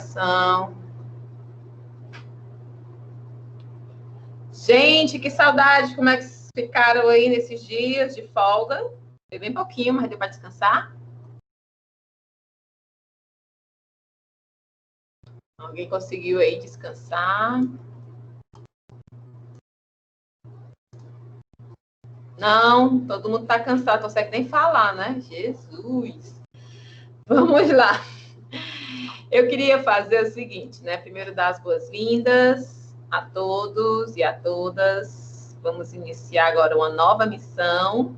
apresentação. Gente, que saudade! Como é que vocês ficaram aí nesses dias de folga? Foi bem pouquinho, mas deu para descansar? Alguém conseguiu aí descansar? Não, todo mundo está cansado, não consegue nem falar, né? Jesus! Vamos lá. Eu queria fazer o seguinte, né? Primeiro dar as boas-vindas a todos e a todas. Vamos iniciar agora uma nova missão,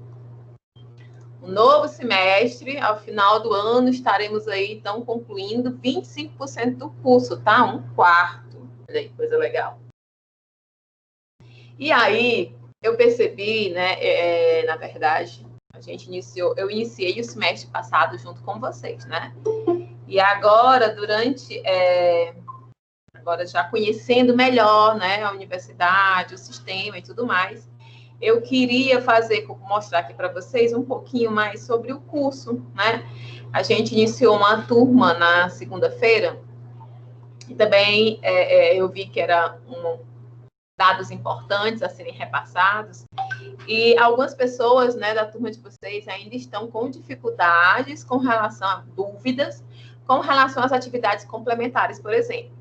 um novo semestre. Ao final do ano estaremos aí, então, concluindo 25% do curso, tá? 1/4. Olha aí, coisa legal. E aí, eu percebi, né? Na verdade, eu iniciei o semestre passado junto com vocês, né? E agora, agora já conhecendo melhor, né, a universidade, o sistema e tudo mais, eu queria mostrar aqui para vocês um pouquinho mais sobre o curso, né? A gente iniciou uma turma na segunda-feira e também eu vi que era dados importantes a serem repassados. E algumas pessoas, né, da turma de vocês ainda estão com dificuldades com relação a dúvidas, com relação às atividades complementares, por exemplo.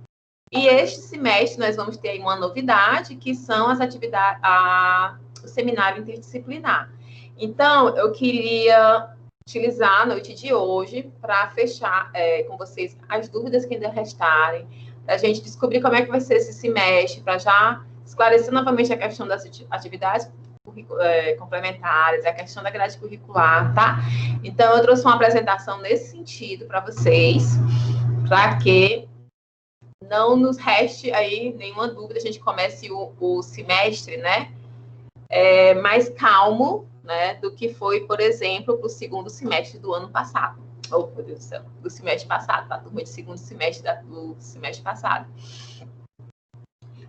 E este semestre nós vamos ter aí uma novidade, que são as atividades, o seminário interdisciplinar. Então, eu queria utilizar a noite de hoje para fechar com vocês as dúvidas que ainda restarem, para a gente descobrir como é que vai ser esse semestre, para já esclarecer novamente a questão das atividades complementares, a questão da grade curricular, tá? Então, eu trouxe uma apresentação nesse sentido para vocês, para que não nos reste aí nenhuma dúvida, a gente comece o semestre, né, mais calmo, né, do que foi, por exemplo, para o segundo semestre do ano passado. Oh, meu Deus do céu, do semestre passado, tá? Turma de segundo semestre do semestre passado.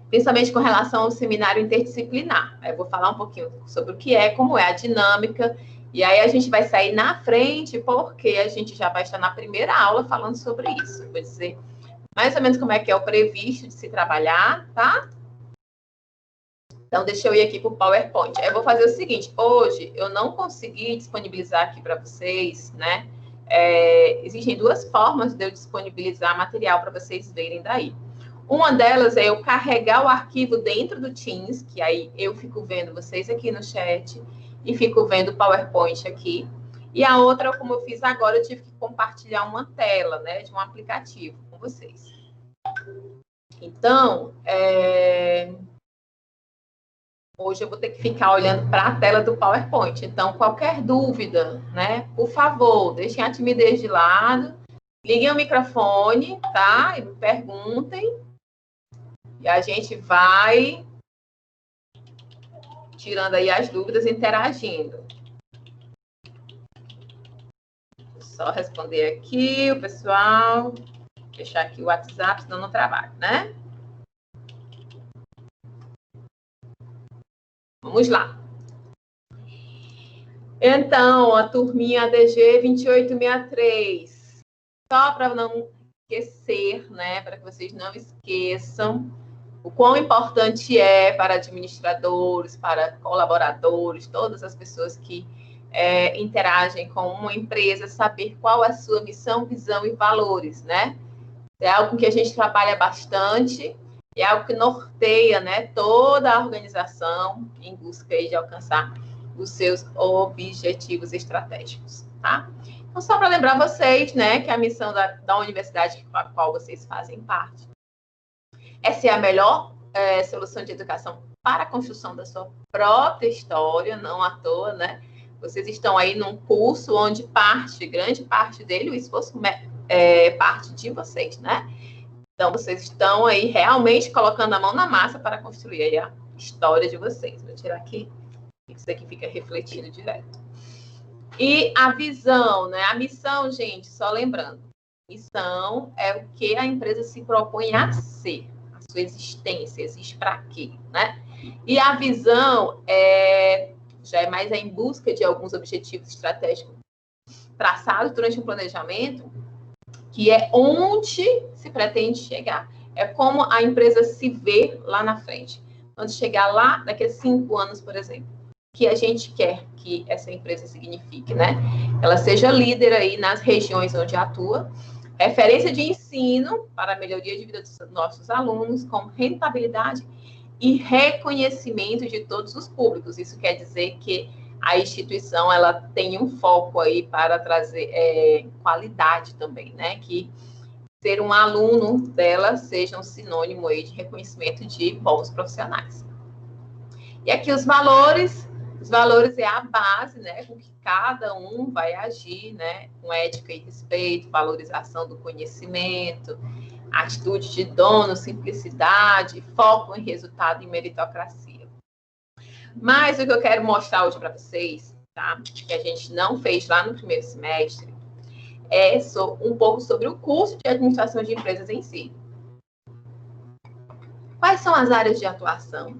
Principalmente com relação ao seminário interdisciplinar. Eu vou falar um pouquinho sobre o que é, como é a dinâmica, e aí a gente vai sair na frente, porque a gente já vai estar na primeira aula falando sobre isso. Eu vou dizer mais ou menos como é que é o previsto de se trabalhar, tá? Então, deixa eu ir aqui para o PowerPoint. Eu vou fazer o seguinte, hoje eu não consegui disponibilizar aqui para vocês, né? Existem duas formas de eu disponibilizar material para vocês verem daí. Uma delas é eu carregar o arquivo dentro do Teams, que aí eu fico vendo vocês aqui no chat e fico vendo o PowerPoint aqui. E a outra, como eu fiz agora, eu tive que compartilhar uma tela, né, de um aplicativo com vocês. Então, hoje eu vou ter que ficar olhando para a tela do PowerPoint. Então, qualquer dúvida, né, por favor, deixem a timidez de lado, liguem o microfone, tá? E me perguntem. E a gente vai tirando aí as dúvidas, interagindo. Vou só responder aqui o pessoal. Fechar aqui o WhatsApp, senão não trabalho, né? Vamos lá. Então, a turminha ADG 2863. Só para não esquecer, né? Para que vocês não esqueçam o quão importante é para administradores, para colaboradores, todas as pessoas que interagem com uma empresa, saber qual é a sua missão, visão e valores, né? É algo que a gente trabalha bastante, é algo que norteia, né, toda a organização em busca aí de alcançar os seus objetivos estratégicos, tá? Então, só para lembrar vocês, né, que a missão da universidade com a qual vocês fazem parte é ser a melhor solução de educação para a construção da sua própria história, não à toa, né? Vocês estão aí num curso onde grande parte dele, o esforço parte de vocês, né? Então, vocês estão aí realmente colocando a mão na massa para construir aí a história de vocês. Vou tirar aqui, isso aqui fica refletindo direto. E a visão, né? A missão, gente, só lembrando, missão é o que a empresa se propõe a ser, a sua existência, existe para quê, né? E a visão já é mais em busca de alguns objetivos estratégicos traçados durante um planejamento, que é onde se pretende chegar. É como a empresa se vê lá na frente. Quando chegar lá, daqui a 5 anos, por exemplo, que a gente quer que essa empresa signifique, né? Ela seja líder aí nas regiões onde atua, referência de ensino para a melhoria de vida dos nossos alunos, com rentabilidade e reconhecimento de todos os públicos. Isso quer dizer que a instituição ela tem um foco aí para trazer qualidade também, né? Que ser um aluno dela seja um sinônimo aí de reconhecimento de bons profissionais. E aqui os valores é a base, né, com que cada um vai agir, né, com ética e respeito, valorização do conhecimento, atitude de dono, simplicidade, foco em resultado e meritocracia. Mas o que eu quero mostrar hoje para vocês, tá, que a gente não fez lá no primeiro semestre, é um pouco sobre o curso de administração de empresas em si. Quais são as áreas de atuação?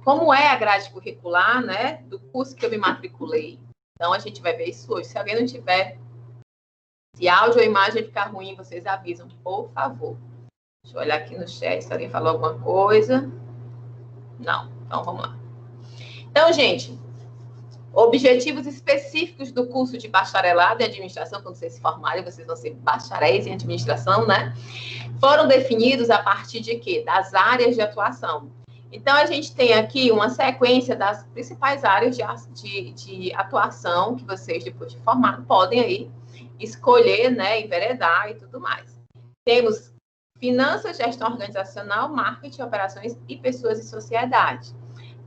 Como é a grade curricular, né, do curso que eu me matriculei? Então, a gente vai ver isso hoje. Se alguém não tiver, se áudio ou imagem ficar ruim, vocês avisam, por favor. Deixa eu olhar aqui no chat se alguém falou alguma coisa. Não, então vamos lá. Então, gente, objetivos específicos do curso de bacharelado em administração, quando vocês se formarem, vocês vão ser bacharéis em administração, né? Foram definidos a partir de quê? Das áreas de atuação. Então, a gente tem aqui uma sequência das principais áreas de atuação que vocês, depois de formar, podem aí escolher, né, enveredar e tudo mais. Temos finanças, gestão organizacional, marketing, operações e pessoas e sociedade.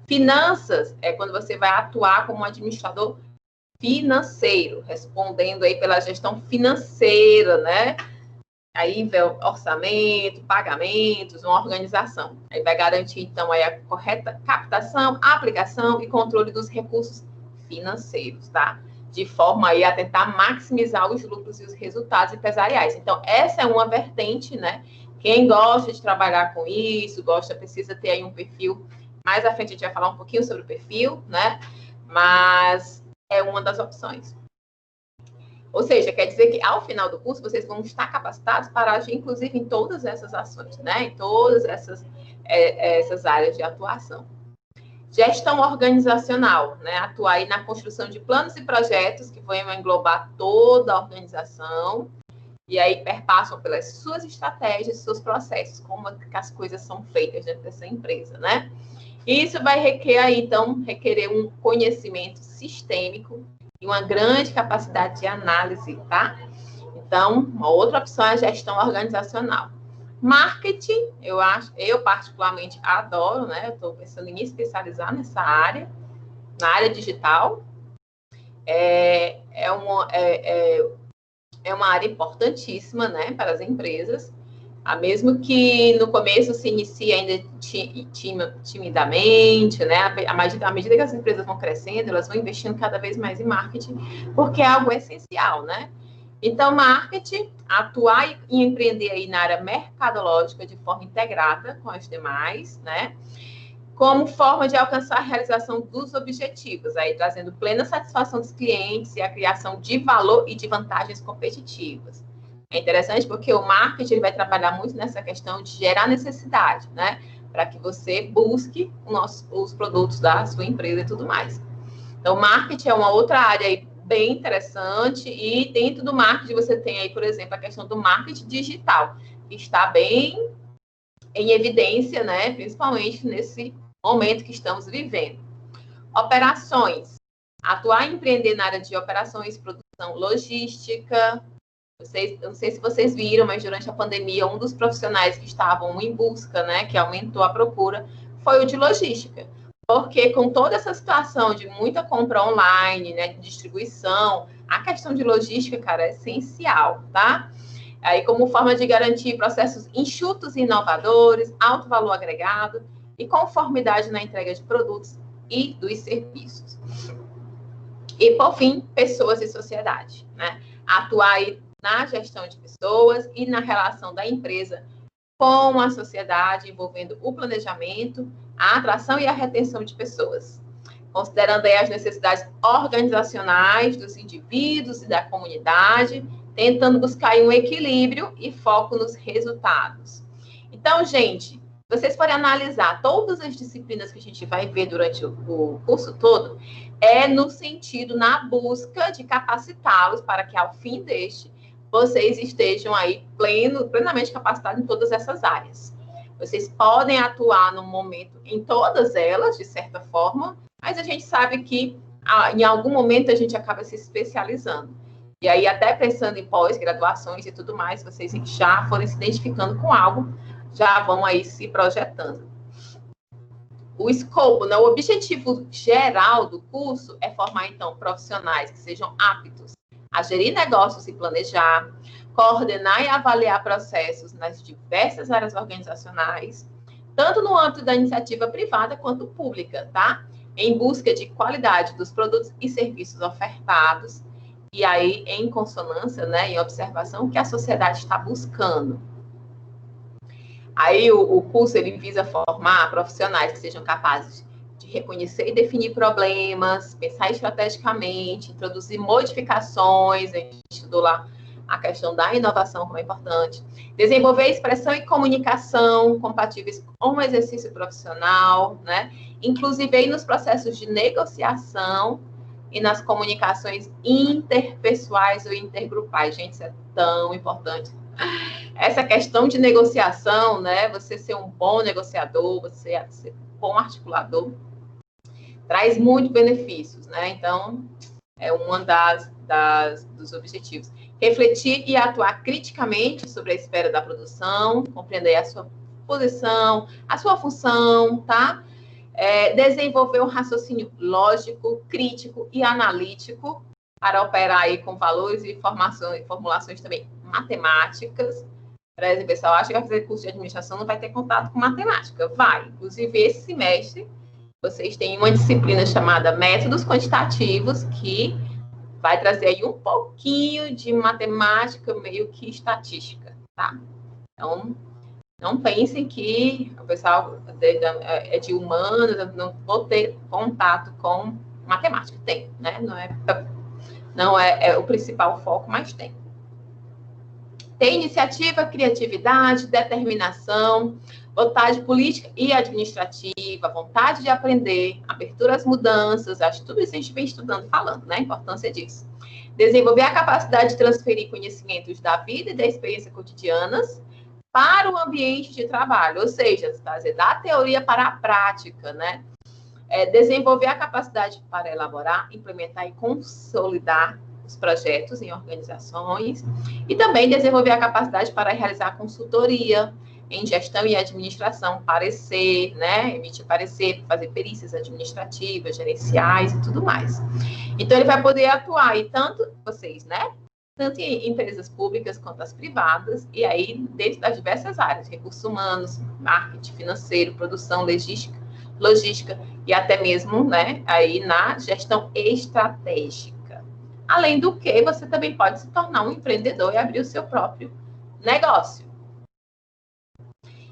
Finanças é quando você vai atuar como administrador financeiro, respondendo aí pela gestão financeira, né? Aí vem orçamento, pagamentos, uma organização. Aí vai garantir, então, aí a correta captação, aplicação e controle dos recursos financeiros, tá? De forma aí a tentar maximizar os lucros e os resultados empresariais. Então, essa é uma vertente, né? Quem gosta de trabalhar com isso, precisa ter aí um perfil. Mais à frente a gente vai falar um pouquinho sobre o perfil, né? Mas é uma das opções. Ou seja, quer dizer que ao final do curso vocês vão estar capacitados para agir, inclusive, em todas essas ações, né? Em todas essas áreas de atuação. Gestão organizacional, né? Atuar aí na construção de planos e projetos que vão englobar toda a organização e aí perpassam pelas suas estratégias, seus processos, como que as coisas são feitas dentro dessa empresa, né? Isso vai requerer um conhecimento sistêmico e uma grande capacidade de análise, tá? Então, uma outra opção é a gestão organizacional. Marketing, eu particularmente adoro, né? Eu estou pensando em me especializar nessa área, na área digital. É uma área importantíssima, né, para as empresas. Mesmo que no começo se inicie ainda timidamente, né? À medida que as empresas vão crescendo, elas vão investindo cada vez mais em marketing, porque é algo essencial, né? Então, marketing, atuar e empreender aí na área mercadológica de forma integrada com as demais, né? Como forma de alcançar a realização dos objetivos, aí trazendo plena satisfação dos clientes e a criação de valor e de vantagens competitivas. É interessante porque o marketing ele vai trabalhar muito nessa questão de gerar necessidade, né? Para que você busque os produtos da sua empresa e tudo mais. Então, marketing é uma outra área aí bem interessante e dentro do marketing você tem aí, por exemplo, a questão do marketing digital, que está bem em evidência, né? Principalmente nesse momento que estamos vivendo. Operações. Atuar e empreender na área de operações, produção, logística. Eu não sei se vocês viram, mas durante a pandemia, um dos profissionais que estavam em busca, né, que aumentou a procura, foi o de logística. Porque com toda essa situação de muita compra online, né, de distribuição, a questão de logística, cara, é essencial, tá? Aí, como forma de garantir processos enxutos e inovadores, alto valor agregado e conformidade na entrega de produtos e dos serviços. E, por fim, pessoas e sociedade, né? Atuar aí na gestão de pessoas e na relação da empresa com a sociedade, envolvendo o planejamento, a atração e a retenção de pessoas, considerando aí as necessidades organizacionais dos indivíduos e da comunidade tentando buscar aí um equilíbrio e foco nos resultados. Então, gente, vocês forem analisar todas as disciplinas que a gente vai ver durante o curso todo, é no sentido, na busca de capacitá-los para que, ao fim deste, vocês estejam aí plenamente capacitados em todas essas áreas. Vocês podem atuar no momento em todas elas, de certa forma, mas a gente sabe que em algum momento a gente acaba se especializando. E aí, até pensando em pós-graduações e tudo mais, vocês já forem se identificando com algo, já vão aí se projetando. O escopo, né, o objetivo geral do curso é formar, então, profissionais que sejam aptos a gerir negócios e planejar, coordenar e avaliar processos nas diversas áreas organizacionais, tanto no âmbito da iniciativa privada quanto pública, tá? Em busca de qualidade dos produtos e serviços ofertados, e aí em consonância, né, em observação, o que a sociedade está buscando. Aí o curso, ele visa formar profissionais que sejam capazes de reconhecer e definir problemas, pensar estrategicamente, introduzir modificações, a gente estudou lá a questão da inovação, como é importante, desenvolver expressão e comunicação compatíveis com o exercício profissional, né? Inclusive aí nos processos de negociação e nas comunicações interpessoais ou intergrupais. Gente, isso é tão importante. Essa questão de negociação, né? Você ser um bom negociador, você ser um bom articulador, traz muitos benefícios, né? Então, é uma dos objetivos. Refletir e atuar criticamente sobre a esfera da produção, compreender a sua posição, a sua função, tá? Desenvolver um raciocínio lógico, crítico e analítico para operar aí com valores e formulações também matemáticas. Por exemplo, o pessoal acha que vai fazer curso de administração não vai ter contato com matemática. Vai. Inclusive, esse semestre, vocês têm uma disciplina chamada Métodos Quantitativos, que vai trazer aí um pouquinho de matemática, meio que estatística, tá? Então, não pensem que o pessoal é de humanas, não vou ter contato com matemática. Tem, né? Não é o principal foco, mas tem. Tem iniciativa, criatividade, determinação, vontade política e administrativa, vontade de aprender, abertura às mudanças, acho que tudo isso a gente vem estudando, falando, né? A importância disso. Desenvolver a capacidade de transferir conhecimentos da vida e da experiência cotidianas para o ambiente de trabalho, ou seja, trazer da teoria para a prática, né? Desenvolver a capacidade para elaborar, implementar e consolidar os projetos em organizações e também desenvolver a capacidade para realizar consultoria em gestão e administração, parecer, né? Emitir parecer, fazer perícias administrativas, gerenciais e tudo mais. Então, ele vai poder atuar, e tanto vocês, né? Tanto em empresas públicas quanto as privadas, e aí dentro das diversas áreas, recursos humanos, marketing financeiro, produção, logística e até mesmo, né, aí na gestão estratégica. Além do que, você também pode se tornar um empreendedor e abrir o seu próprio negócio.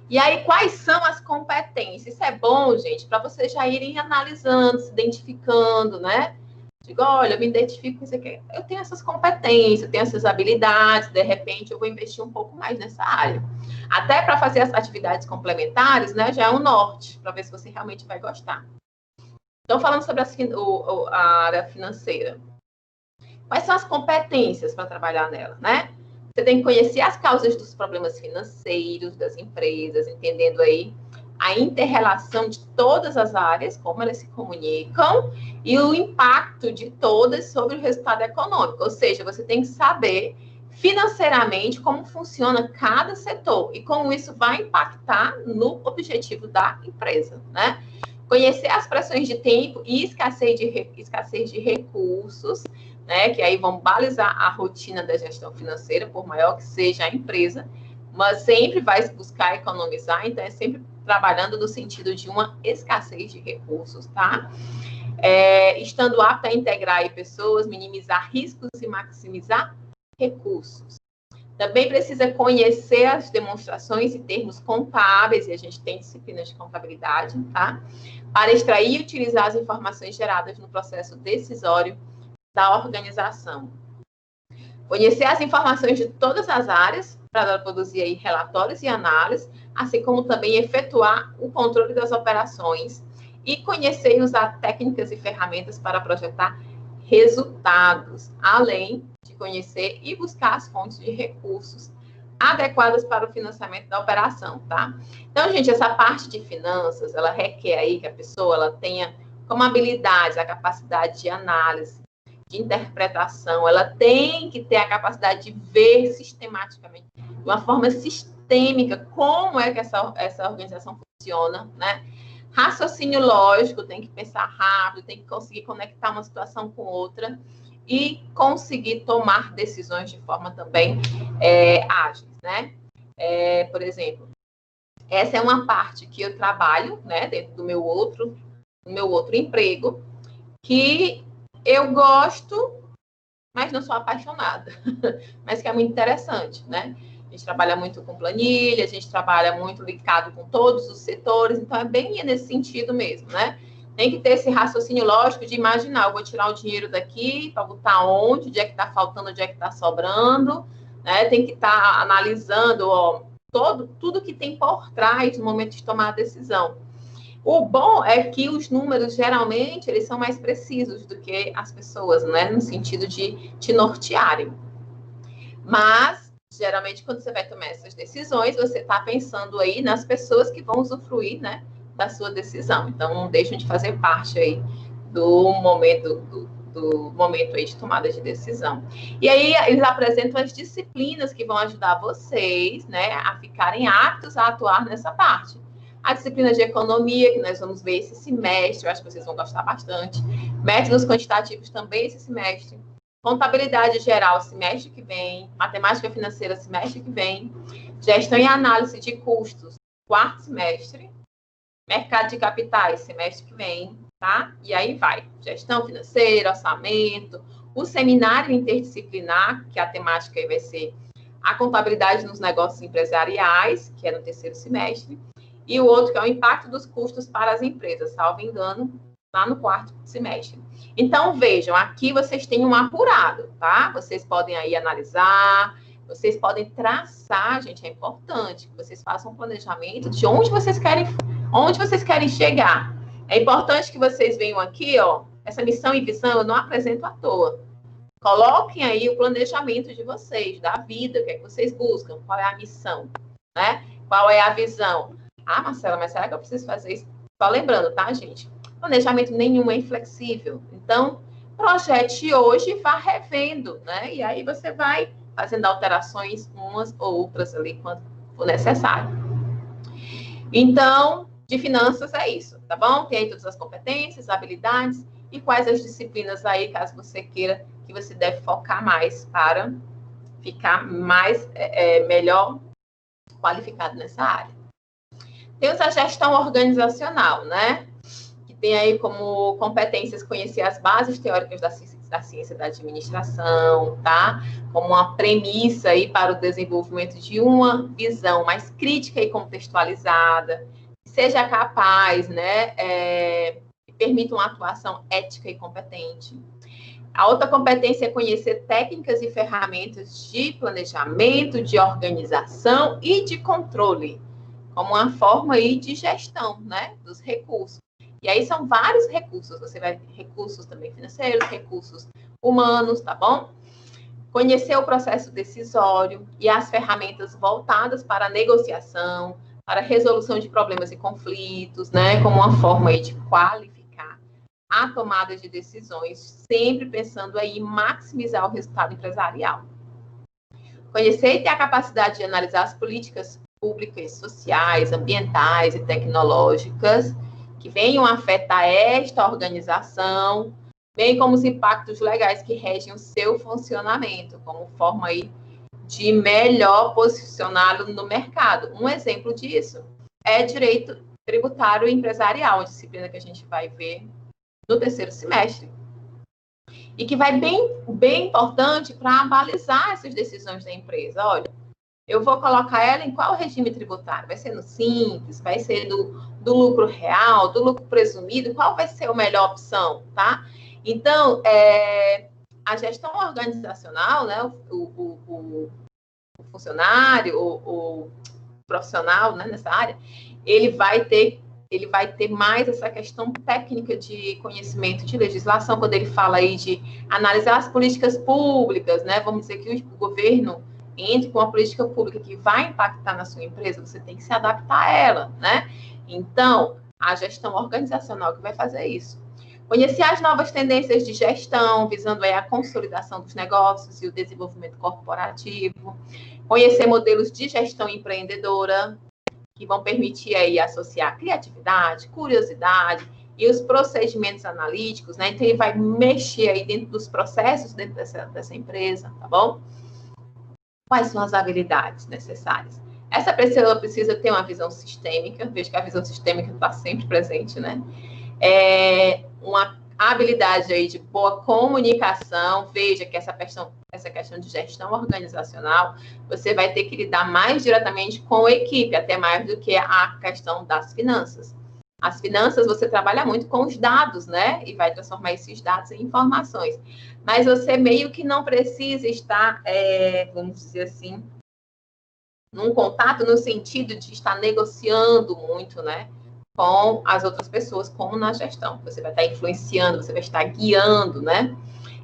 E aí, quais são as competências? Isso é bom, gente, para vocês já irem analisando, se identificando, né? Digo, olha, eu me identifico com isso aqui. Eu tenho essas competências, eu tenho essas habilidades, de repente eu vou investir um pouco mais nessa área. Até para fazer as atividades complementares, né? Já é um norte, para ver se você realmente vai gostar. Então, falando sobre a área financeira. Quais são as competências para trabalhar nela, né? Você tem que conhecer as causas dos problemas financeiros das empresas, entendendo aí a inter-relação de todas as áreas, como elas se comunicam, e o impacto de todas sobre o resultado econômico. Ou seja, você tem que saber financeiramente como funciona cada setor e como isso vai impactar no objetivo da empresa, né? Conhecer as pressões de tempo e escassez de recursos, né, que aí vão balizar a rotina da gestão financeira, por maior que seja a empresa, mas sempre vai buscar economizar, então é sempre trabalhando no sentido de uma escassez de recursos, tá? Estando apto a integrar aí pessoas, minimizar riscos e maximizar recursos. Também precisa conhecer as demonstrações e termos contábeis, e a gente tem disciplinas de contabilidade, tá? Para extrair e utilizar as informações geradas no processo decisório da organização. Conhecer as informações de todas as áreas para produzir aí relatórios e análises, assim como também efetuar o controle das operações e conhecer e usar técnicas e ferramentas para projetar resultados, além de conhecer e buscar as fontes de recursos adequadas para o financiamento da operação, tá? Então, gente, essa parte de finanças, ela requer aí que a pessoa ela tenha como habilidades a capacidade de análise, de interpretação, ela tem que ter a capacidade de ver sistematicamente, de uma forma sistêmica, como é que essa organização funciona, né? Raciocínio lógico, tem que pensar rápido, tem que conseguir conectar uma situação com outra e conseguir tomar decisões de forma também ágeis, né? Por exemplo, essa é uma parte que eu trabalho, né, dentro do meu outro emprego, que eu gosto, mas não sou apaixonada, mas que é muito interessante, né? A gente trabalha muito com planilha, a gente trabalha muito ligado com todos os setores, então é bem nesse sentido mesmo, né? Tem que ter esse raciocínio lógico de imaginar, eu vou tirar o dinheiro daqui para botar onde é que está faltando, onde é que está sobrando, né? Tem que estar analisando, ó, tudo que tem por trás no momento de tomar a decisão. O bom é que os números, geralmente, eles são mais precisos do que as pessoas, né? No sentido de te nortearem. Mas, geralmente, quando você vai tomar essas decisões, você está pensando aí nas pessoas que vão usufruir, né, da sua decisão. Então, não deixam de fazer parte aí do momento, do momento aí de tomada de decisão. E aí, eles apresentam as disciplinas que vão ajudar vocês, né, a ficarem aptos a atuar nessa parte. A disciplina de economia, que nós vamos ver esse semestre, eu acho que vocês vão gostar bastante. Métodos quantitativos também esse semestre. Contabilidade geral, semestre que vem. Matemática financeira, semestre que vem. Gestão e análise de custos, quarto semestre. Mercado de capitais, semestre que vem, tá? E aí vai. Gestão financeira, orçamento. O seminário interdisciplinar, que a temática aí vai ser a contabilidade nos negócios empresariais, que é no terceiro semestre. E o outro, que é o impacto dos custos para as empresas, salvo engano, lá no quarto semestre. Então, vejam, aqui vocês têm um apurado, tá? Vocês podem aí analisar, vocês podem traçar, gente, é importante que vocês façam um planejamento de onde vocês querem chegar. É importante que vocês venham aqui, ó, essa missão e visão eu não apresento à toa. Coloquem aí o planejamento de vocês, da vida, o que é que vocês buscam, qual é a missão, né? Qual é a visão? Ah, Marcela, mas será que eu preciso fazer isso? Só lembrando, tá, gente? Planejamento nenhum é inflexível. Então, projete hoje e vá revendo, né? E aí você vai fazendo alterações umas ou outras ali quando for necessário. Então, de finanças é isso, tá bom? Tem aí todas as competências, habilidades e quais as disciplinas aí, caso você queira, que você deve focar mais para ficar mais, melhor qualificado nessa área. Temos a gestão organizacional, né? Que tem aí como competências conhecer as bases teóricas da ciência da administração, tá? Como uma premissa aí para o desenvolvimento de uma visão mais crítica e contextualizada, seja capaz, né? Que permita uma atuação ética e competente. A outra competência é conhecer técnicas e ferramentas de planejamento, de organização e de controle, como uma forma aí de gestão, né, dos recursos. E aí são vários recursos, você vai ter recursos também financeiros, recursos humanos, tá bom? Conhecer o processo decisório e as ferramentas voltadas para a negociação, para a resolução de problemas e conflitos, né, como uma forma aí de qualificar a tomada de decisões, sempre pensando aí em maximizar o resultado empresarial. Conhecer e ter a capacidade de analisar as políticas públicas, sociais, ambientais e tecnológicas que venham a afetar esta organização, bem como os impactos legais que regem o seu funcionamento, como forma aí de melhor posicioná-lo no mercado. Um exemplo disso é direito tributário e empresarial, a disciplina que a gente vai ver no terceiro semestre. E que vai bem importante para balizar essas decisões da empresa. Olha, eu vou colocar ela em qual regime tributário? Vai ser no simples? Vai ser do lucro real? Do lucro presumido? Qual vai ser a melhor opção, tá? Então, a gestão organizacional, né, o funcionário, o profissional, né, nessa área, ele vai ter mais essa questão técnica de conhecimento de legislação, quando ele fala aí de analisar as políticas públicas, né? Vamos dizer que o governo entre com uma política pública que vai impactar na sua empresa, você tem que se adaptar a ela, né? Então, a gestão organizacional que vai fazer isso. Conhecer as novas tendências de gestão, visando aí a consolidação dos negócios e o desenvolvimento corporativo. Conhecer modelos de gestão empreendedora, que vão permitir aí associar criatividade, curiosidade e os procedimentos analíticos, né? Então, ele vai mexer aí dentro dos processos dentro dessa empresa, tá bom? Quais são as habilidades necessárias? Essa pessoa precisa ter uma visão sistêmica, veja que a visão sistêmica está sempre presente, né? Uma habilidade aí de boa comunicação, veja que essa questão de gestão organizacional, você vai ter que lidar mais diretamente com a equipe, até mais do que a questão das finanças. As finanças, você trabalha muito com os dados, né? E vai transformar esses dados em informações. Mas você meio que não precisa estar, vamos dizer assim, num contato no sentido de estar negociando muito, né? Com as outras pessoas, como na gestão. Você vai estar influenciando, você vai estar guiando, né?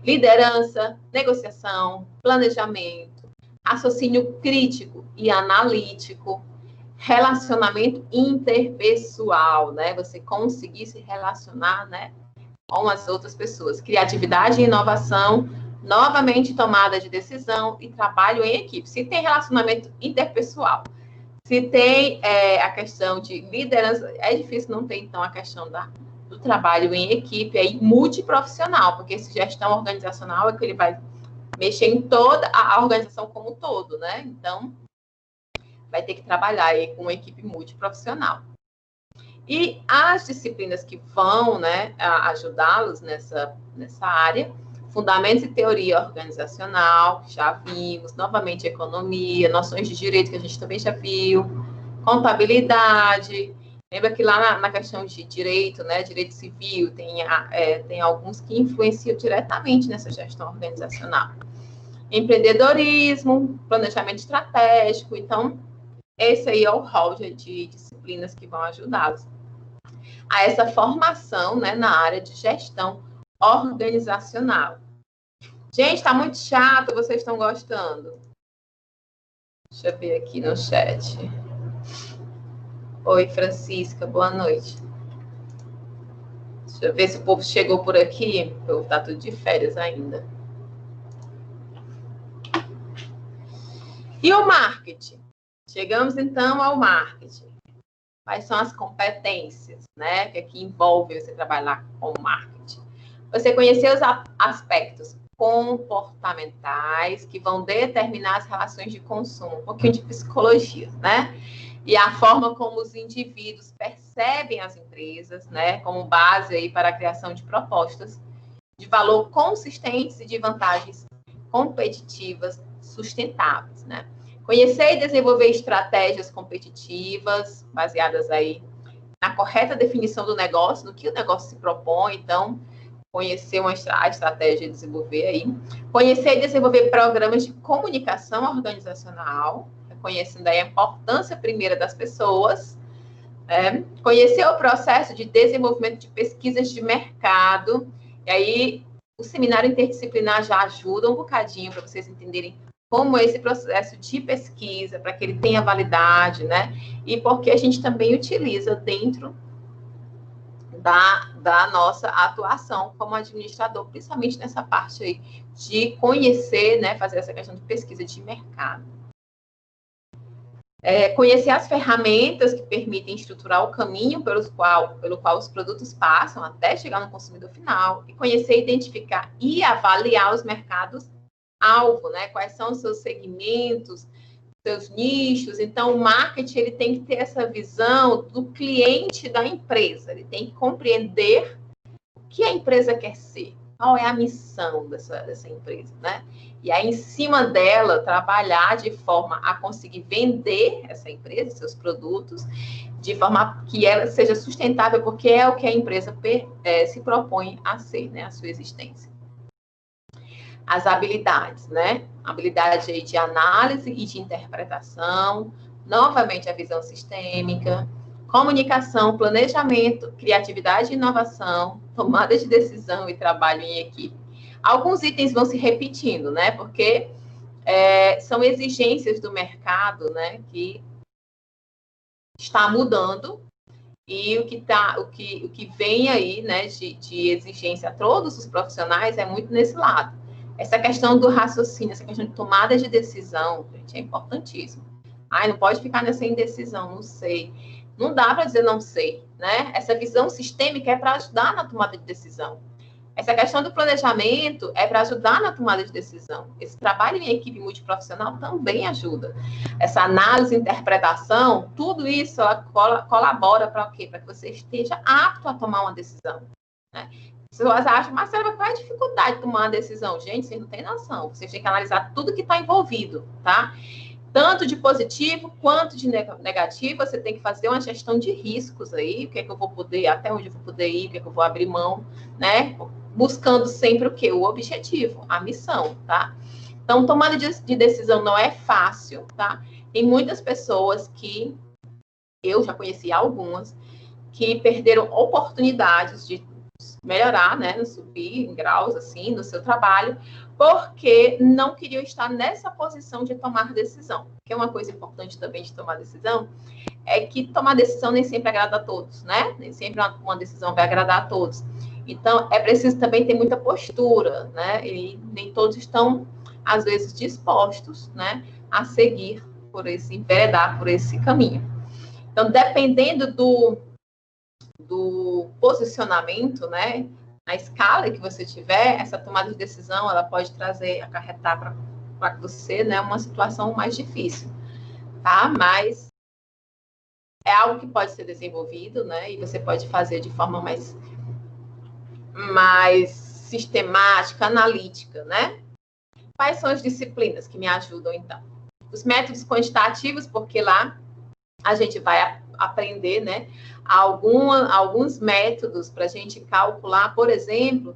Liderança, negociação, planejamento, raciocínio crítico e analítico, relacionamento interpessoal, né? Você conseguir se relacionar, né, com as outras pessoas. Criatividade e inovação, novamente tomada de decisão e trabalho em equipe. Se tem relacionamento interpessoal, se tem a questão de liderança, é difícil não ter, então, a questão do trabalho em equipe, aí multiprofissional, porque esse gestão organizacional é que ele vai mexer em toda a organização como um todo, né? Então, vai ter que trabalhar aí com uma equipe multiprofissional. E as disciplinas que vão, né, ajudá-los nessa área, fundamentos e teoria organizacional, já vimos, novamente economia, noções de direito, que a gente também já viu, contabilidade. Lembra que lá na questão de direito, né, direito civil, tem alguns que influenciam diretamente nessa gestão organizacional. Empreendedorismo, planejamento estratégico. Então, esse aí é o hall de disciplinas que vão ajudá-los a essa formação, né, na área de gestão organizacional. Gente, tá muito chato, vocês estão gostando? Deixa eu ver aqui no chat. Oi, Francisca, boa noite. Deixa eu ver se o povo chegou por aqui. O povo tá tudo de férias ainda. E o marketing? Chegamos, então, ao marketing. Quais são as competências, né, que envolve você trabalhar com o marketing? Você conhecer os aspectos comportamentais que vão determinar as relações de consumo, um pouquinho de psicologia, né? E a forma como os indivíduos percebem as empresas, né, como base aí para a criação de propostas de valor consistentes e de vantagens competitivas sustentáveis, né? Conhecer e desenvolver estratégias competitivas baseadas aí na correta definição do negócio, no que o negócio se propõe. Então, conhecer a estratégia e desenvolver aí. Conhecer e desenvolver programas de comunicação organizacional, conhecendo aí a importância primeira das pessoas. Conhecer o processo de desenvolvimento de pesquisas de mercado. E aí, o seminário interdisciplinar já ajuda um bocadinho para vocês entenderem como esse processo de pesquisa, para que ele tenha validade, né? E porque a gente também utiliza dentro da nossa atuação como administrador, principalmente nessa parte aí de conhecer, né? Fazer essa questão de pesquisa de mercado. Conhecer as ferramentas que permitem estruturar o caminho pelo qual os produtos passam até chegar no consumidor final. E conhecer, identificar e avaliar os mercados alvo, né? Quais são os seus segmentos, seus nichos. Então, o marketing ele tem que ter essa visão do cliente da empresa. Ele tem que compreender o que a empresa quer ser, qual é a missão dessa empresa, né? E aí, em cima dela, trabalhar de forma a conseguir vender essa empresa, seus produtos, de forma que ela seja sustentável, porque é o que a empresa se propõe a ser, né? A sua existência. as habilidades, né? Habilidade aí de análise e de interpretação, novamente a visão sistêmica, comunicação, planejamento, criatividade e inovação, tomada de decisão e trabalho em equipe. Alguns itens vão se repetindo, né? Porque são exigências do mercado, né? Que está mudando e o que vem aí, né? De exigência a todos os profissionais é muito nesse lado. Essa questão do raciocínio, essa questão de tomada de decisão, gente, é importantíssimo. Ai, não pode ficar nessa indecisão, não sei. Não dá para dizer não sei, né? Essa visão sistêmica é para ajudar na tomada de decisão. Essa questão do planejamento é para ajudar na tomada de decisão. Esse trabalho em equipe multiprofissional também ajuda. Essa análise e interpretação, tudo isso colabora para o quê? Para que você esteja apto a tomar uma decisão, né? As pessoas acham, Marcela, qual é a dificuldade de tomar uma decisão? Gente, vocês não têm noção. Vocês têm que analisar tudo que está envolvido, tá? Tanto de positivo quanto de negativo, você tem que fazer uma gestão de riscos aí, o que é que eu vou poder, até onde eu vou poder ir, o que é que eu vou abrir mão, né? Buscando sempre o quê? O objetivo, a missão, tá? Então, tomada de decisão não é fácil, tá? Tem muitas pessoas que, eu já conheci algumas, que perderam oportunidades de melhorar, né? Subir em graus, assim, no seu trabalho, porque não queriam estar nessa posição de tomar decisão. Que é uma coisa importante também de tomar decisão, é que tomar decisão nem sempre agrada a todos, né? Nem sempre uma decisão vai agradar a todos. Então, é preciso também ter muita postura, né? E nem todos estão, às vezes, dispostos, né, a seguir enveredar por esse caminho. Então, dependendo do posicionamento, né, na escala que você tiver, essa tomada de decisão, ela pode acarretar para você, né, uma situação mais difícil, tá? Mas é algo que pode ser desenvolvido, né, e você pode fazer de forma mais sistemática, analítica, né? Quais são as disciplinas que me ajudam, então? Os métodos quantitativos, porque lá a gente vai aprender, né, alguns métodos para a gente calcular, por exemplo,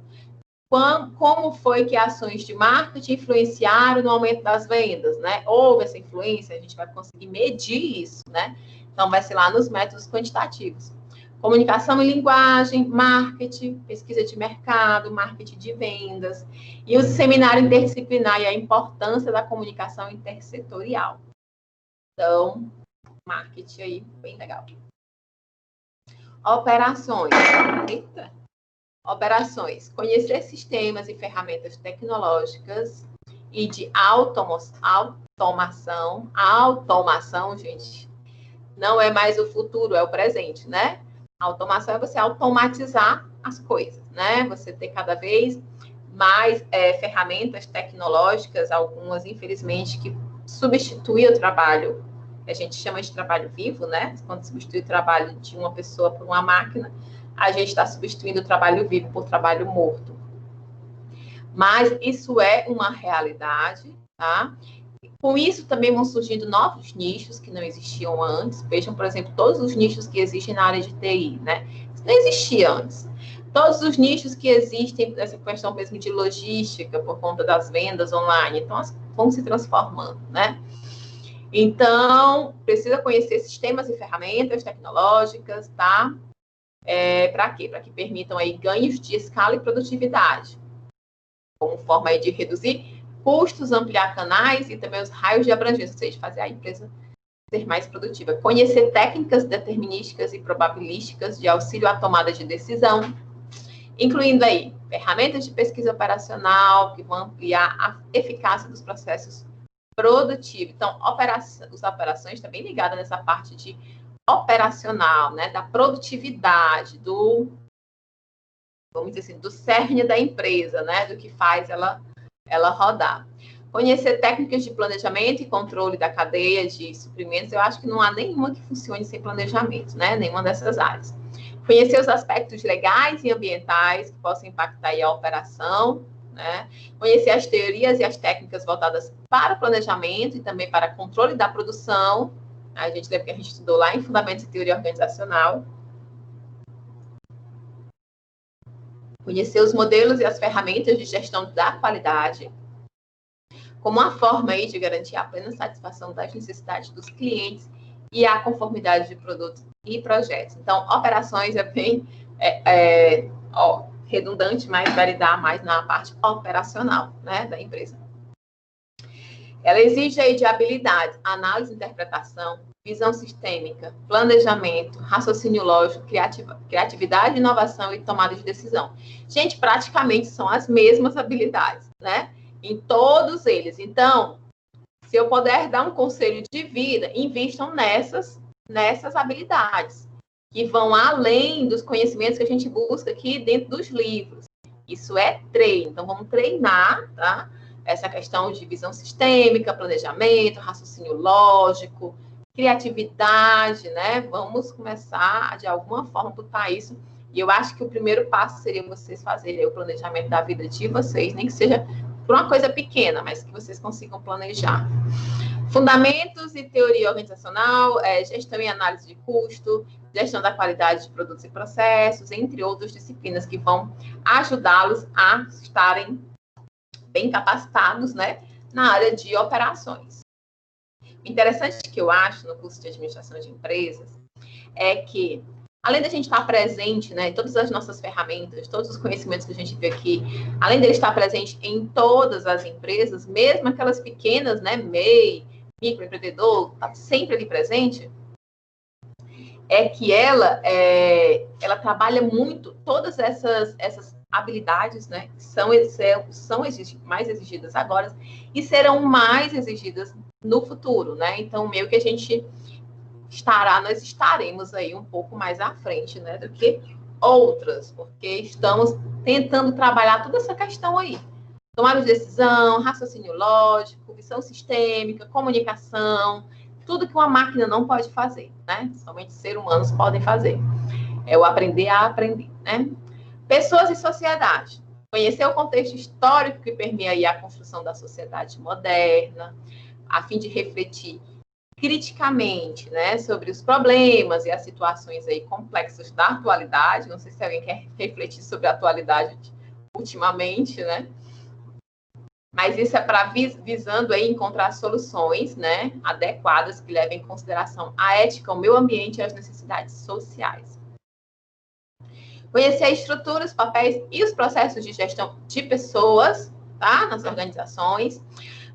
como foi que ações de marketing influenciaram no aumento das vendas, né? Houve essa influência, a gente vai conseguir medir isso, né? Então, vai ser lá nos métodos quantitativos. Comunicação e linguagem, marketing, pesquisa de mercado, marketing de vendas, e o seminário interdisciplinar e a importância da comunicação intersetorial. Então, marketing aí, bem legal. Operações. Eita. Operações. Conhecer sistemas e ferramentas tecnológicas e de automação. Automação, gente, não é mais o futuro, é o presente, né? A automação é você automatizar as coisas, né? Você ter cada vez mais ferramentas tecnológicas, algumas, infelizmente, que substituem o trabalho, que a gente chama de trabalho vivo, né? Quando substitui o trabalho de uma pessoa por uma máquina, a gente está substituindo o trabalho vivo por trabalho morto. Mas isso é uma realidade, tá? Com isso, também vão surgindo novos nichos que não existiam antes. Vejam, por exemplo, todos os nichos que existem na área de TI, né? Isso não existia antes. Todos os nichos que existem, essa questão mesmo de logística, por conta das vendas online, então, vão se transformando, né? Então, precisa conhecer sistemas e ferramentas tecnológicas, tá? Para quê? Para que permitam aí ganhos de escala e produtividade, como forma aí de reduzir custos, ampliar canais e também os raios de abrangência, ou seja, fazer a empresa ser mais produtiva. Conhecer técnicas determinísticas e probabilísticas de auxílio à tomada de decisão, incluindo aí ferramentas de pesquisa operacional que vão ampliar a eficácia dos processos produtivos. Então, as operações estão bem ligadas nessa parte de operacional, né, da produtividade, vamos dizer assim, do cerne da empresa, né, do que faz ela rodar. Conhecer técnicas de planejamento e controle da cadeia de suprimentos, eu acho que não há nenhuma que funcione sem planejamento, né? Nenhuma dessas áreas. Conhecer os aspectos legais e ambientais que possam impactar aí a operação, né? Conhecer as teorias e as técnicas voltadas para o planejamento e também para controle da produção. A gente lembra que a gente estudou lá em Fundamentos de Teoria Organizacional. Conhecer os modelos e as ferramentas de gestão da qualidade, como uma forma aí de garantir a plena satisfação das necessidades dos clientes e a conformidade de produtos e projetos. Então, operações é bem redundante, mas vai lidar mais na parte operacional, né, da empresa. Ela exige aí de habilidades, análise e interpretação, visão sistêmica, planejamento, raciocínio lógico, criatividade, inovação e tomada de decisão. Gente, praticamente são as mesmas habilidades, né? Em todos eles. Então, se eu puder dar um conselho de vida, invistam nessas habilidades, que vão além dos conhecimentos que a gente busca aqui dentro dos livros. Isso é treino. Então, vamos treinar, tá? Essa questão de visão sistêmica, planejamento, raciocínio lógico, criatividade, né? Vamos começar, de alguma forma, a botar isso. E eu acho que o primeiro passo seria vocês fazerem o planejamento da vida de vocês, nem que seja por uma coisa pequena, mas que vocês consigam planejar. Fundamentos e teoria organizacional, gestão e análise de custo, gestão da qualidade de produtos e processos, entre outras disciplinas que vão ajudá-los a estarem bem capacitados, né, na área de operações. O interessante que eu acho no curso de administração de empresas é que, além da gente estar presente, né, todas as nossas ferramentas, todos os conhecimentos que a gente vê aqui, além dele estar presente em todas as empresas, mesmo aquelas pequenas, né, MEI, microempreendedor, está sempre ali presente, é que ela trabalha muito todas essas habilidades, né, que são mais exigidas agora e serão mais exigidas no futuro, né? Então, meio que a gente nós estaremos aí um pouco mais à frente, né, do que outras, porque estamos tentando trabalhar toda essa questão aí. Tomada de decisão, raciocínio lógico, visão sistêmica, comunicação, tudo que uma máquina não pode fazer, né? Somente seres humanos podem fazer. É o aprender a aprender, né? Pessoas e sociedade. Conhecer o contexto histórico que permeia aí a construção da sociedade moderna, a fim de refletir criticamente, né, sobre os problemas e as situações aí complexas da atualidade. Não sei se alguém quer refletir sobre a atualidade ultimamente, né? Mas isso é para visando aí encontrar soluções, né, adequadas que levem em consideração a ética, o meio ambiente e as necessidades sociais. Conhecer a estrutura, os papéis e os processos de gestão de pessoas, tá, nas organizações.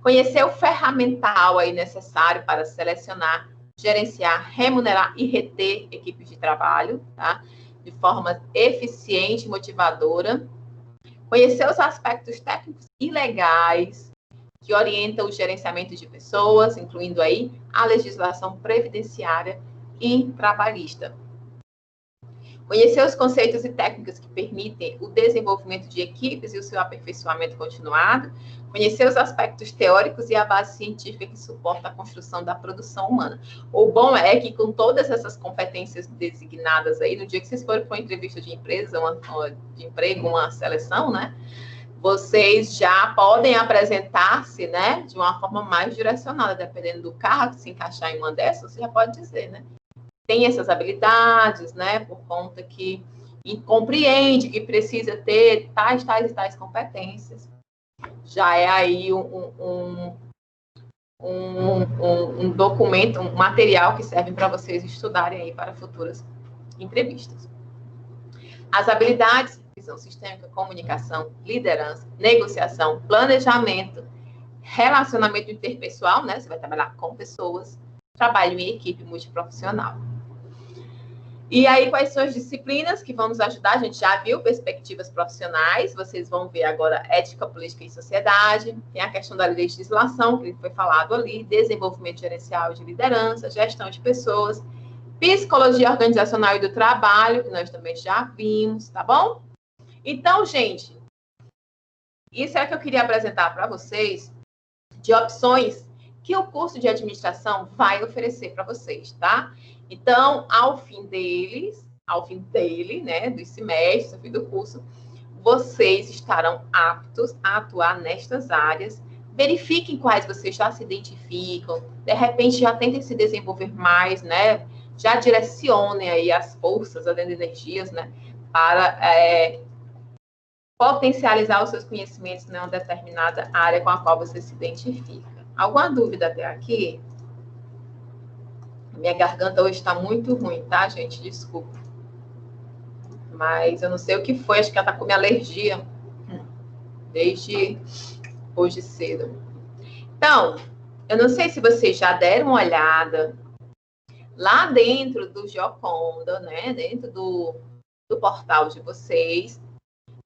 Conhecer o ferramental aí necessário para selecionar, gerenciar, remunerar e reter equipes de trabalho, tá, de forma eficiente e motivadora. Conhecer os aspectos técnicos e legais que orientam o gerenciamento de pessoas, incluindo aí a legislação previdenciária e trabalhista. Conhecer os conceitos e técnicas que permitem o desenvolvimento de equipes e o seu aperfeiçoamento continuado. Conhecer os aspectos teóricos e a base científica que suporta a construção da produção humana. O bom é que com todas essas competências designadas aí, no dia que vocês forem para uma entrevista de empresa, de emprego, uma seleção, né, vocês já podem apresentar-se, né, de uma forma mais direcionada, dependendo do cargo, se encaixar em uma dessas, você já pode dizer, né, tem essas habilidades, né, por conta que compreende que precisa ter tais e tais competências. Já é aí um documento, um material que serve para vocês estudarem aí para futuras entrevistas. As habilidades, visão sistêmica, comunicação, liderança, negociação, planejamento, relacionamento interpessoal, né, você vai trabalhar com pessoas, trabalho em equipe multiprofissional. E aí, quais são as disciplinas que vão nos ajudar? A gente já viu perspectivas profissionais, vocês vão ver agora ética, política e sociedade, tem a questão da legislação, que foi falado ali, desenvolvimento gerencial de liderança, gestão de pessoas, psicologia organizacional e do trabalho, que nós também já vimos, tá bom? Então, gente, isso é o que eu queria apresentar para vocês, de opções que o curso de administração vai oferecer para vocês, tá? Então, ao fim dele, né, dos semestres, ao fim do curso, vocês estarão aptos a atuar nestas áreas. Verifiquem quais vocês já se identificam, de repente já tentem se desenvolver mais, né? Já direcionem aí as forças, as energias, né, para potencializar os seus conhecimentos em uma determinada área com a qual você se identifica. Alguma dúvida até aqui? Minha garganta hoje está muito ruim, tá, gente? Desculpa. Mas eu não sei o que foi, acho que ela está com minha alergia desde hoje cedo. Então, eu não sei se vocês já deram uma olhada lá dentro do Gioconda, né? Dentro do portal de vocês.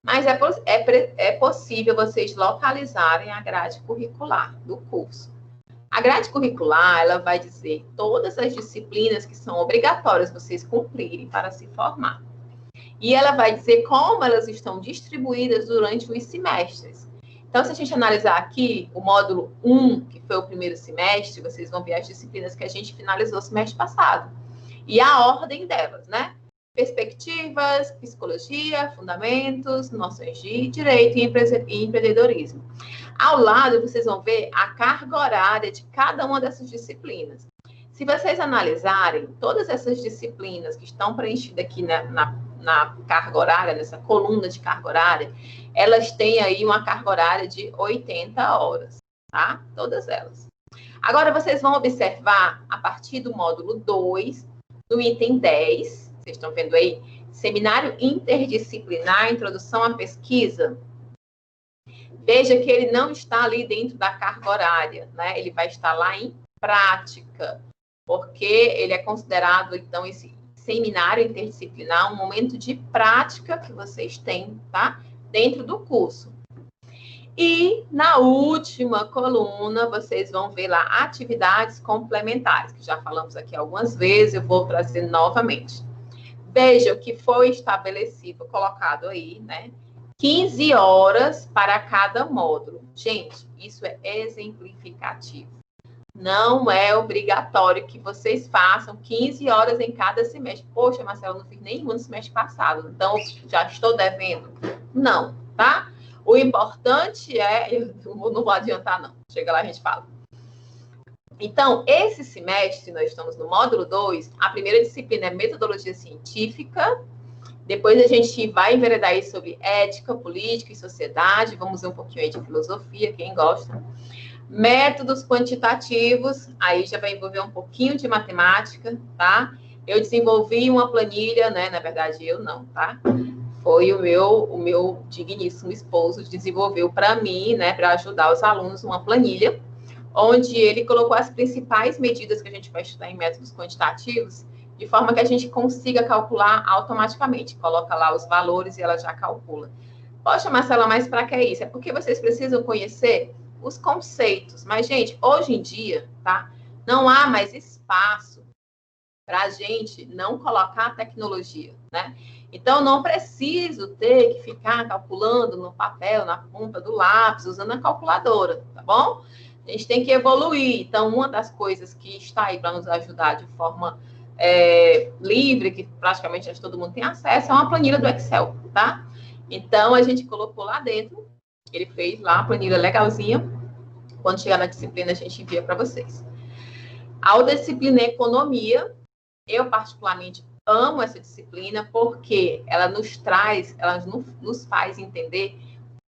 Mas é possível vocês localizarem a grade curricular do curso. A grade curricular, ela vai dizer todas as disciplinas que são obrigatórias vocês cumprirem para se formar. E ela vai dizer como elas estão distribuídas durante os semestres. Então, se a gente analisar aqui o módulo 1, que foi o primeiro semestre, vocês vão ver as disciplinas que a gente finalizou semestre passado. E a ordem delas, né? Perspectivas, psicologia, fundamentos, noções de direito e empreendedorismo. Ao lado, vocês vão ver a carga horária de cada uma dessas disciplinas. Se vocês analisarem todas essas disciplinas que estão preenchidas aqui na carga horária, nessa coluna de carga horária, elas têm aí uma carga horária de 80 horas, tá? Todas elas. Agora, vocês vão observar, a partir do módulo 2, no item 10, vocês estão vendo aí, Seminário Interdisciplinar, Introdução à Pesquisa. Veja que ele não está ali dentro da carga horária, né? Ele vai estar lá em prática, porque ele é considerado, então, esse seminário interdisciplinar, um momento de prática que vocês têm, tá? Dentro do curso. E na última coluna, vocês vão ver lá atividades complementares, que já falamos aqui algumas vezes, eu vou trazer novamente. Veja o que foi estabelecido, colocado aí, né? 15 horas para cada módulo. Gente, isso é exemplificativo. Não é obrigatório que vocês façam 15 horas em cada semestre. Poxa, Marcelo, eu não fiz nenhum no semestre passado, então já estou devendo. Não, tá? O importante é... Eu não vou adiantar, não. Chega lá, a gente fala. Então, esse semestre, nós estamos no módulo 2, a primeira disciplina é metodologia científica. Depois a gente vai enveredar aí sobre ética, política e sociedade. Vamos ver um pouquinho aí de filosofia, quem gosta. Métodos quantitativos, aí já vai envolver um pouquinho de matemática, tá? Eu desenvolvi uma planilha, né? Na verdade, eu não, tá? Foi o meu digníssimo esposo que desenvolveu para mim, né? Para ajudar os alunos, uma planilha, onde ele colocou as principais medidas que a gente vai estudar em métodos quantitativos, de forma que a gente consiga calcular automaticamente. Coloca lá os valores e ela já calcula. Poxa, Marcela, mas para que isso? É porque vocês precisam conhecer os conceitos. Mas, gente, hoje em dia, tá? Não há mais espaço para a gente não colocar a tecnologia, né? Então, não preciso ter que ficar calculando no papel, na ponta do lápis, usando a calculadora, tá bom? A gente tem que evoluir. Então, uma das coisas que está aí para nos ajudar de forma livre, que praticamente todo mundo tem acesso, é uma planilha do Excel, tá? Então, a gente colocou lá dentro, ele fez lá a planilha legalzinha. Quando chegar na disciplina, a gente envia para vocês. A outra disciplina é economia. Eu, particularmente, amo essa disciplina porque ela nos traz, ela nos faz entender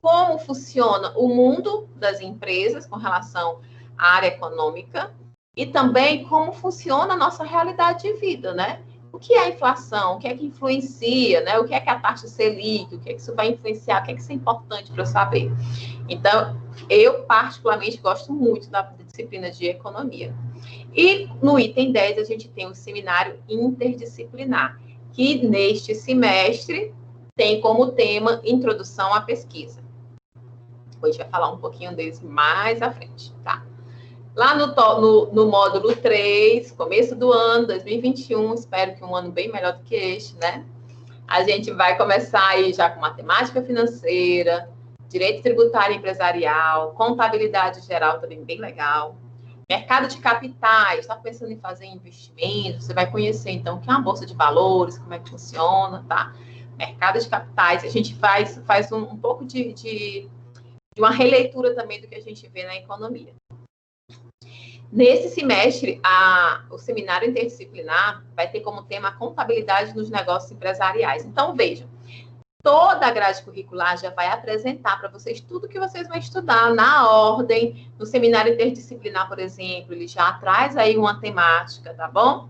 como funciona o mundo das empresas com relação à área econômica e também como funciona a nossa realidade de vida, né? O que é a inflação? O que é que influencia, né? O que é a taxa Selic? O que é que isso vai influenciar? O que é que isso é importante para eu saber? Então, eu particularmente gosto muito da disciplina de economia. E no item 10 a gente tem o seminário interdisciplinar, que neste semestre tem como tema Introdução à Pesquisa. A gente vai falar um pouquinho deles mais à frente, tá? Lá no módulo 3, começo do ano, 2021, espero que um ano bem melhor do que este, né? A gente vai começar aí já com matemática financeira, direito tributário empresarial, contabilidade geral também bem legal. Mercado de capitais, está pensando em fazer investimento, você vai conhecer então o que é uma bolsa de valores, como é que funciona, tá? Mercado de capitais, a gente faz um pouco de uma releitura também do que a gente vê na economia. Nesse semestre, o seminário interdisciplinar vai ter como tema a contabilidade nos negócios empresariais. Então, vejam, toda a grade curricular já vai apresentar para vocês tudo que vocês vão estudar na ordem. No seminário interdisciplinar, por exemplo, ele já traz aí uma temática, tá bom?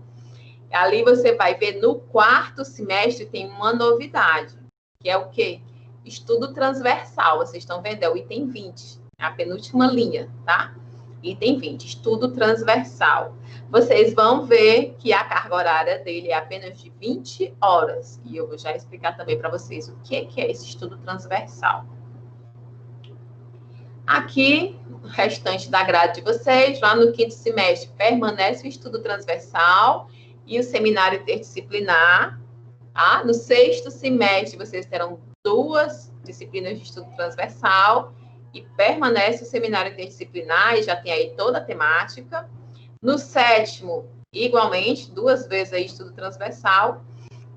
Ali você vai ver no 4º semestre tem uma novidade, que é o quê? Estudo transversal. Vocês estão vendo? É o item 20, a penúltima linha, tá? Item 20, estudo transversal. Vocês vão ver que a carga horária dele é apenas de 20 horas. E eu vou já explicar também para vocês o que é esse estudo transversal. Aqui, o restante da grade de vocês, lá no 5º semestre, permanece o estudo transversal e o seminário interdisciplinar. Tá? No 6º semestre, vocês terão 2 disciplinas de estudo transversal e permanece o seminário interdisciplinar e já tem aí toda a temática. No 7º, igualmente, 2 vezes aí estudo transversal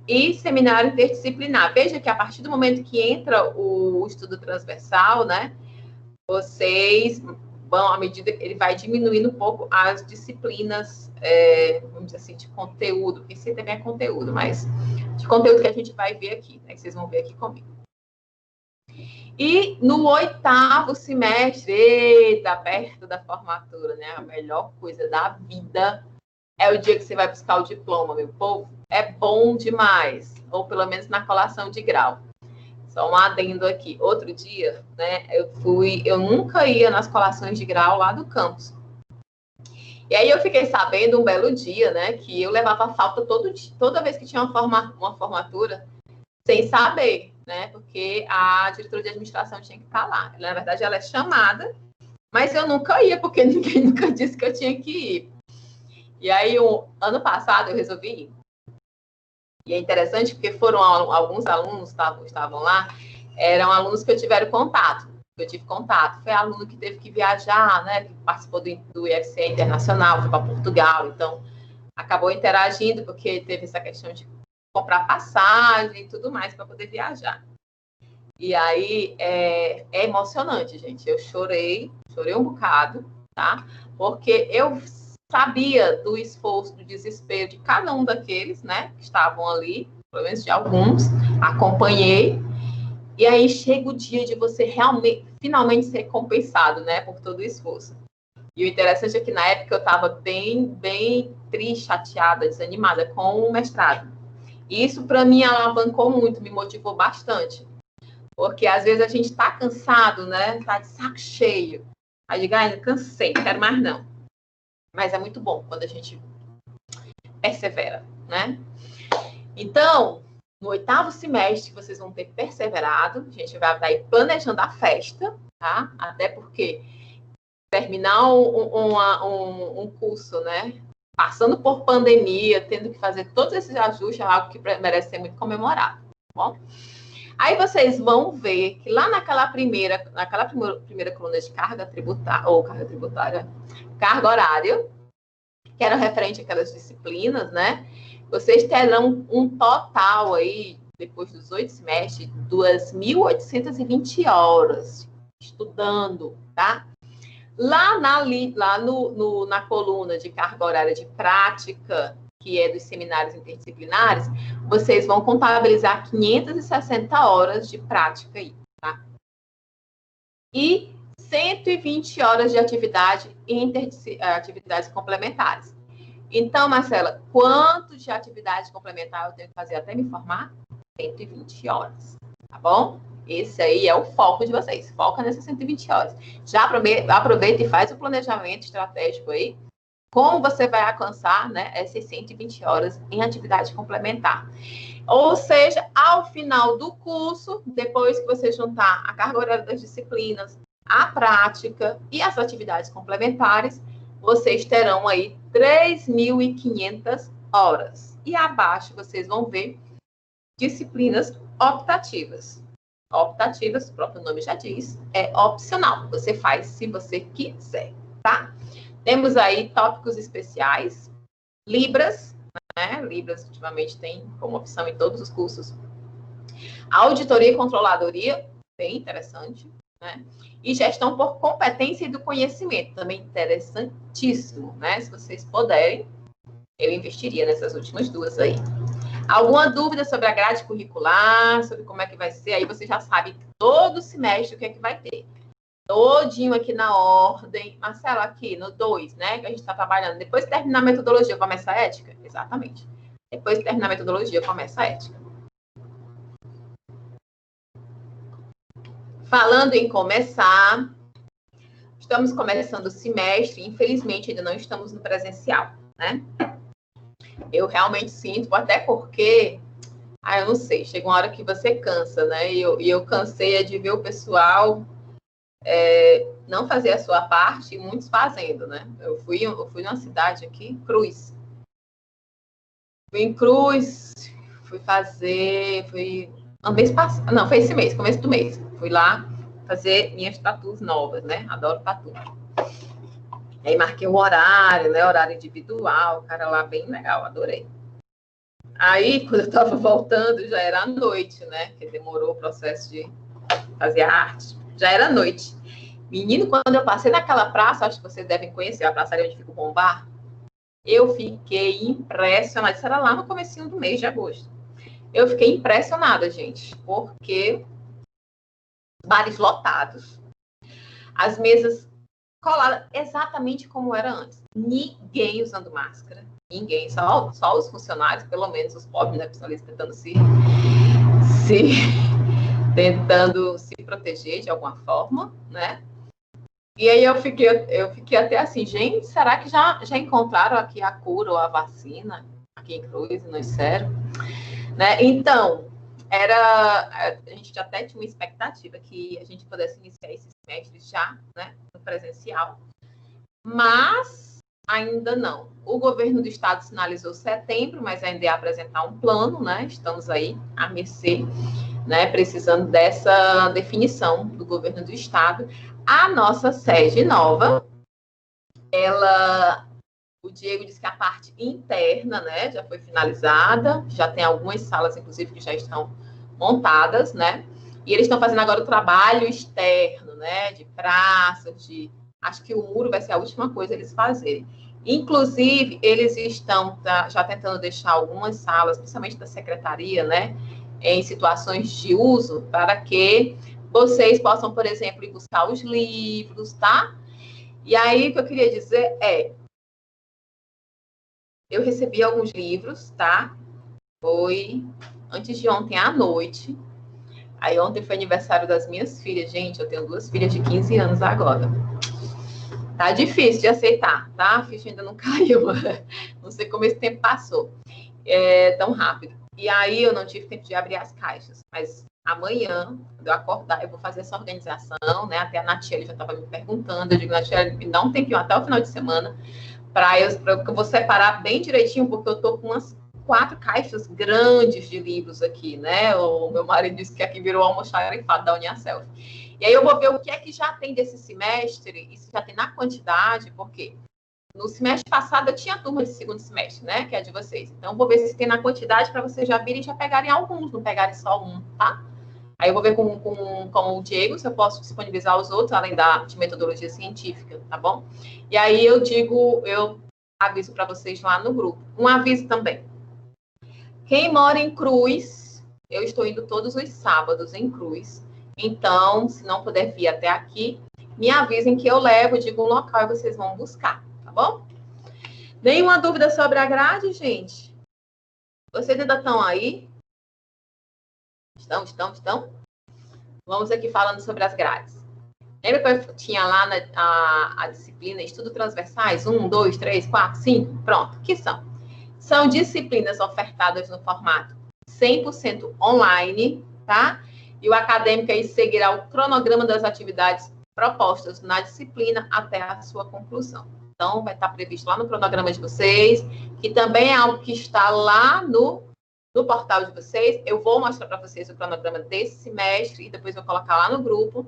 e seminário interdisciplinar. Veja que a partir do momento que entra o estudo transversal, né, vocês vão, à medida que ele vai diminuindo um pouco as disciplinas, vamos dizer assim, de conteúdo, porque isso também é conteúdo, mas de conteúdo que a gente vai ver aqui, né, que vocês vão ver aqui comigo. E no 8º semestre, eita, perto da formatura, né? A melhor coisa da vida é o dia que você vai buscar o diploma, meu povo. É bom demais, ou pelo menos na colação de grau. Só um adendo aqui. Outro dia, né? Eu nunca ia nas colações de grau lá do campus. E aí eu fiquei sabendo um belo dia, né? Que eu levava falta toda vez que tinha uma formatura, sem saber, né? Porque a diretora de administração tinha que estar lá. Na verdade, ela é chamada, mas eu nunca ia, porque ninguém nunca disse que eu tinha que ir. E aí, ano passado, eu resolvi ir. E é interessante porque foram alguns alunos que estavam lá, eram alunos que eu tive contato. Foi aluno que teve que viajar, né? Que participou do IFCE Internacional, foi para Portugal. Então, acabou interagindo, porque teve essa questão de comprar passagem e tudo mais para poder viajar. E aí é emocionante, gente. Eu chorei um bocado, tá? Porque eu sabia do esforço, do desespero de cada um daqueles, né, que estavam ali, pelo menos de alguns, acompanhei. E aí chega o dia de você finalmente ser compensado, né, por todo o esforço. E o interessante é que na época eu estava bem triste, chateada, desanimada com o mestrado. E isso, para mim, alavancou muito, me motivou bastante. Porque, às vezes, a gente está cansado, né? Está de saco cheio. Aí digo, cansei, não quero mais não. Mas é muito bom quando a gente persevera, né? Então, no 8º semestre, vocês vão ter perseverado. A gente vai estar planejando a festa, tá? Até porque terminar um curso, né? Passando por pandemia, tendo que fazer todos esses ajustes, é algo que merece ser muito comemorado, tá bom? Aí vocês vão ver que lá naquela primeira coluna de carga horária, que era referente àquelas disciplinas, né? Vocês terão um total aí, depois dos 8 semestres, 2.820 horas estudando, tá? Lá na coluna de carga horária de prática, que é dos seminários interdisciplinares, vocês vão contabilizar 560 horas de prática aí, tá? E 120 horas de atividades complementares. Então, Marcela, quanto de atividade complementar eu tenho que fazer até me formar? 120 horas, tá bom? Esse aí é o foco de vocês. Foca nessas 120 horas. Já aproveita e faz o planejamento estratégico aí. Como você vai alcançar, né, essas 120 horas em atividade complementar. Ou seja, ao final do curso, depois que você juntar a carga horária das disciplinas, a prática e as atividades complementares, vocês terão aí 3.500 horas. E abaixo vocês vão ver disciplinas optativas. Optativas, o próprio nome já diz, é opcional. Você faz se você quiser, tá? Temos aí tópicos especiais, Libras, né? Libras ultimamente tem como opção em todos os cursos. Auditoria e controladoria, bem interessante, né? E gestão por competência e do conhecimento, também interessantíssimo, né? Se vocês puderem, eu investiria nessas últimas duas aí. Alguma dúvida sobre a grade curricular, sobre como é que vai ser? Aí você já sabe todo semestre o que é que vai ter. Todinho aqui na ordem. Marcelo, aqui no 2, né? Que a gente está trabalhando. Depois de terminar a metodologia, começa a ética? Exatamente. Depois de terminar a metodologia, começa a ética. Falando em começar, estamos começando o semestre. Infelizmente, ainda não estamos no presencial, né? Eu realmente sinto, até porque... eu não sei, chega uma hora que você cansa, né? E eu cansei de ver o pessoal não fazer a sua parte e muitos fazendo, né? Eu fui numa cidade aqui, Cruz. Fui em Cruz, fui no mês passado, não, foi esse mês, começo do mês. Fui lá fazer minhas tatus novas, né? Adoro tatu. Aí marquei o horário, né? Horário individual, o cara lá bem legal, adorei. Aí, quando eu estava voltando, já era noite, né? Que demorou o processo de fazer a arte. Já era noite. Menino, quando eu passei naquela praça, acho que vocês devem conhecer, a praça ali onde fica o Bom Bar, eu fiquei impressionada. Isso era lá no comecinho do mês de agosto. Eu fiquei impressionada, gente, porque bares lotados, as mesas coladas exatamente como era antes. Ninguém usando máscara. Ninguém, só os funcionários, pelo menos os pobres, né? Estão ali tentando se proteger de alguma forma, né? E aí eu fiquei até assim, gente, será que já encontraram aqui a cura ou a vacina aqui em Cruz, no Sério? Né? Então, a gente até tinha uma expectativa que a gente pudesse iniciar esse semestre já, né, no presencial, mas ainda não. O governo do estado sinalizou setembro, mas ainda é apresentar um plano, né? Estamos aí à mercê, né? Precisando dessa definição do governo do estado. A nossa sede nova, o Diego disse que a parte interna, né, já foi finalizada, já tem algumas salas, inclusive, que já estão montadas, né? E eles estão fazendo agora o trabalho externo, né? De praças, acho que o muro vai ser a última coisa eles fazerem. Inclusive, eles estão já tentando deixar algumas salas, principalmente da secretaria, né? Em situações de uso, para que vocês possam, por exemplo, ir buscar os livros, tá? E aí, o que eu queria dizer eu recebi alguns livros, tá? Foi antes de ontem à noite. Aí ontem foi aniversário das minhas filhas. Gente, eu tenho 2 filhas de 15 anos agora. Tá difícil de aceitar, tá? A ficha ainda não caiu. Não sei como esse tempo passou. Tão rápido. E aí eu não tive tempo de abrir as caixas. Mas amanhã, quando eu acordar, eu vou fazer essa organização, né? Até a Natiele já estava me perguntando. Eu digo, Natiele, me dá um tempinho até o final de semana para eu vou separar bem direitinho, porque eu tô com umas 4 caixas grandes de livros aqui, né? O meu marido disse que aqui virou almoxarifado da Uniaselv. E aí eu vou ver o que é que já tem desse semestre, e se já tem na quantidade, porque no semestre passado eu tinha a turma de segundo semestre, né? Que é a de vocês. Então, eu vou ver se tem na quantidade para vocês já virem e já pegarem alguns, não pegarem só um, tá? Aí eu vou ver com o Diego se eu posso disponibilizar os outros, além de metodologia científica, tá bom? E aí eu aviso para vocês lá no grupo. Um aviso também. Quem mora em Cruz, eu estou indo todos os sábados em Cruz. Então, se não puder vir até aqui, me avisem que eu levo, digo um local e vocês vão buscar, tá bom? Nenhuma dúvida sobre a grade, gente? Vocês ainda estão aí? Estão? Vamos aqui falando sobre as grades. Lembra que eu tinha lá a disciplina Estudo Transversais? 1, 2, 3, 4, 5? Pronto, que são? São disciplinas ofertadas no formato 100% online, tá? E o acadêmico aí seguirá o cronograma das atividades propostas na disciplina até a sua conclusão. Então, vai estar previsto lá no cronograma de vocês, que também é algo que está lá no portal de vocês. Eu vou mostrar para vocês o cronograma desse semestre e depois vou colocar lá no grupo.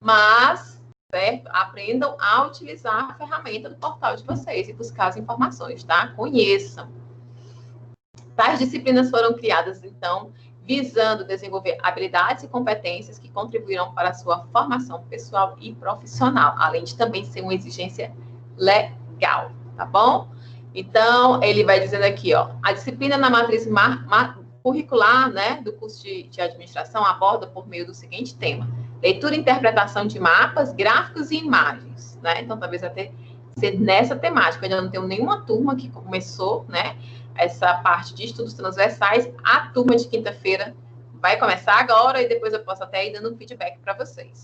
Mas, certo? Aprendam a utilizar a ferramenta do portal de vocês e buscar as informações, tá? Conheçam. Tais disciplinas foram criadas, então, visando desenvolver habilidades e competências que contribuirão para a sua formação pessoal e profissional, além de também ser uma exigência legal, tá bom? Então, ele vai dizendo aqui, ó, a disciplina na matriz curricular, né, do curso de administração aborda por meio do seguinte tema: leitura e interpretação de mapas, gráficos e imagens, né? Então, talvez até ser nessa temática. Eu ainda não tenho nenhuma turma que começou, né, essa parte de estudos transversais. A turma de quinta-feira vai começar agora e depois eu posso até ir dando um feedback para vocês.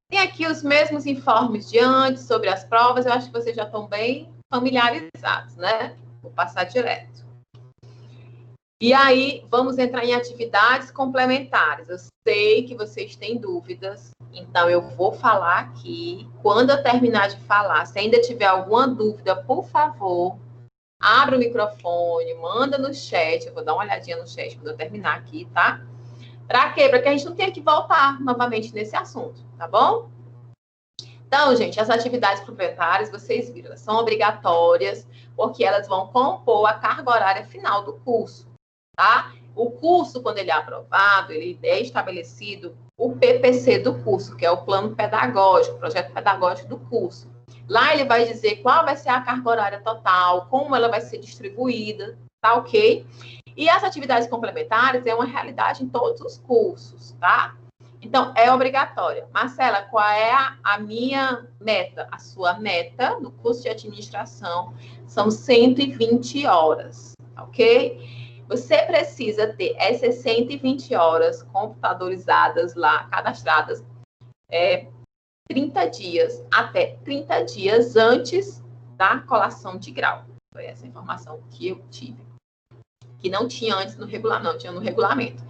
Tem aqui os mesmos informes de antes sobre as provas. Eu acho que vocês já estão bem familiarizados, né? Vou passar direto. E aí, vamos entrar em atividades complementares. Eu sei que vocês têm dúvidas, então eu vou falar aqui. Quando eu terminar de falar, se ainda tiver alguma dúvida, por favor, abre o microfone, manda no chat. Eu vou dar uma olhadinha no chat quando eu terminar aqui, tá? Para quê? Para que a gente não tenha que voltar novamente nesse assunto, tá bom? Então, gente, as atividades complementares, vocês viram, elas são obrigatórias, porque elas vão compor a carga horária final do curso, tá? O curso, quando ele é aprovado, ele é estabelecido o PPC do curso, que é o plano pedagógico, o projeto pedagógico do curso. Lá ele vai dizer qual vai ser a carga horária total, como ela vai ser distribuída, tá ok? E as atividades complementares é uma realidade em todos os cursos, tá? Então, é obrigatória. Marcela, qual é a minha meta? A sua meta no curso de administração são 120 horas, ok? Você precisa ter essas 120 horas computadorizadas lá, cadastradas, 30 dias, até 30 dias antes da colação de grau. Foi essa informação que eu tive. Que não tinha antes no regulamento, não tinha no regulamento.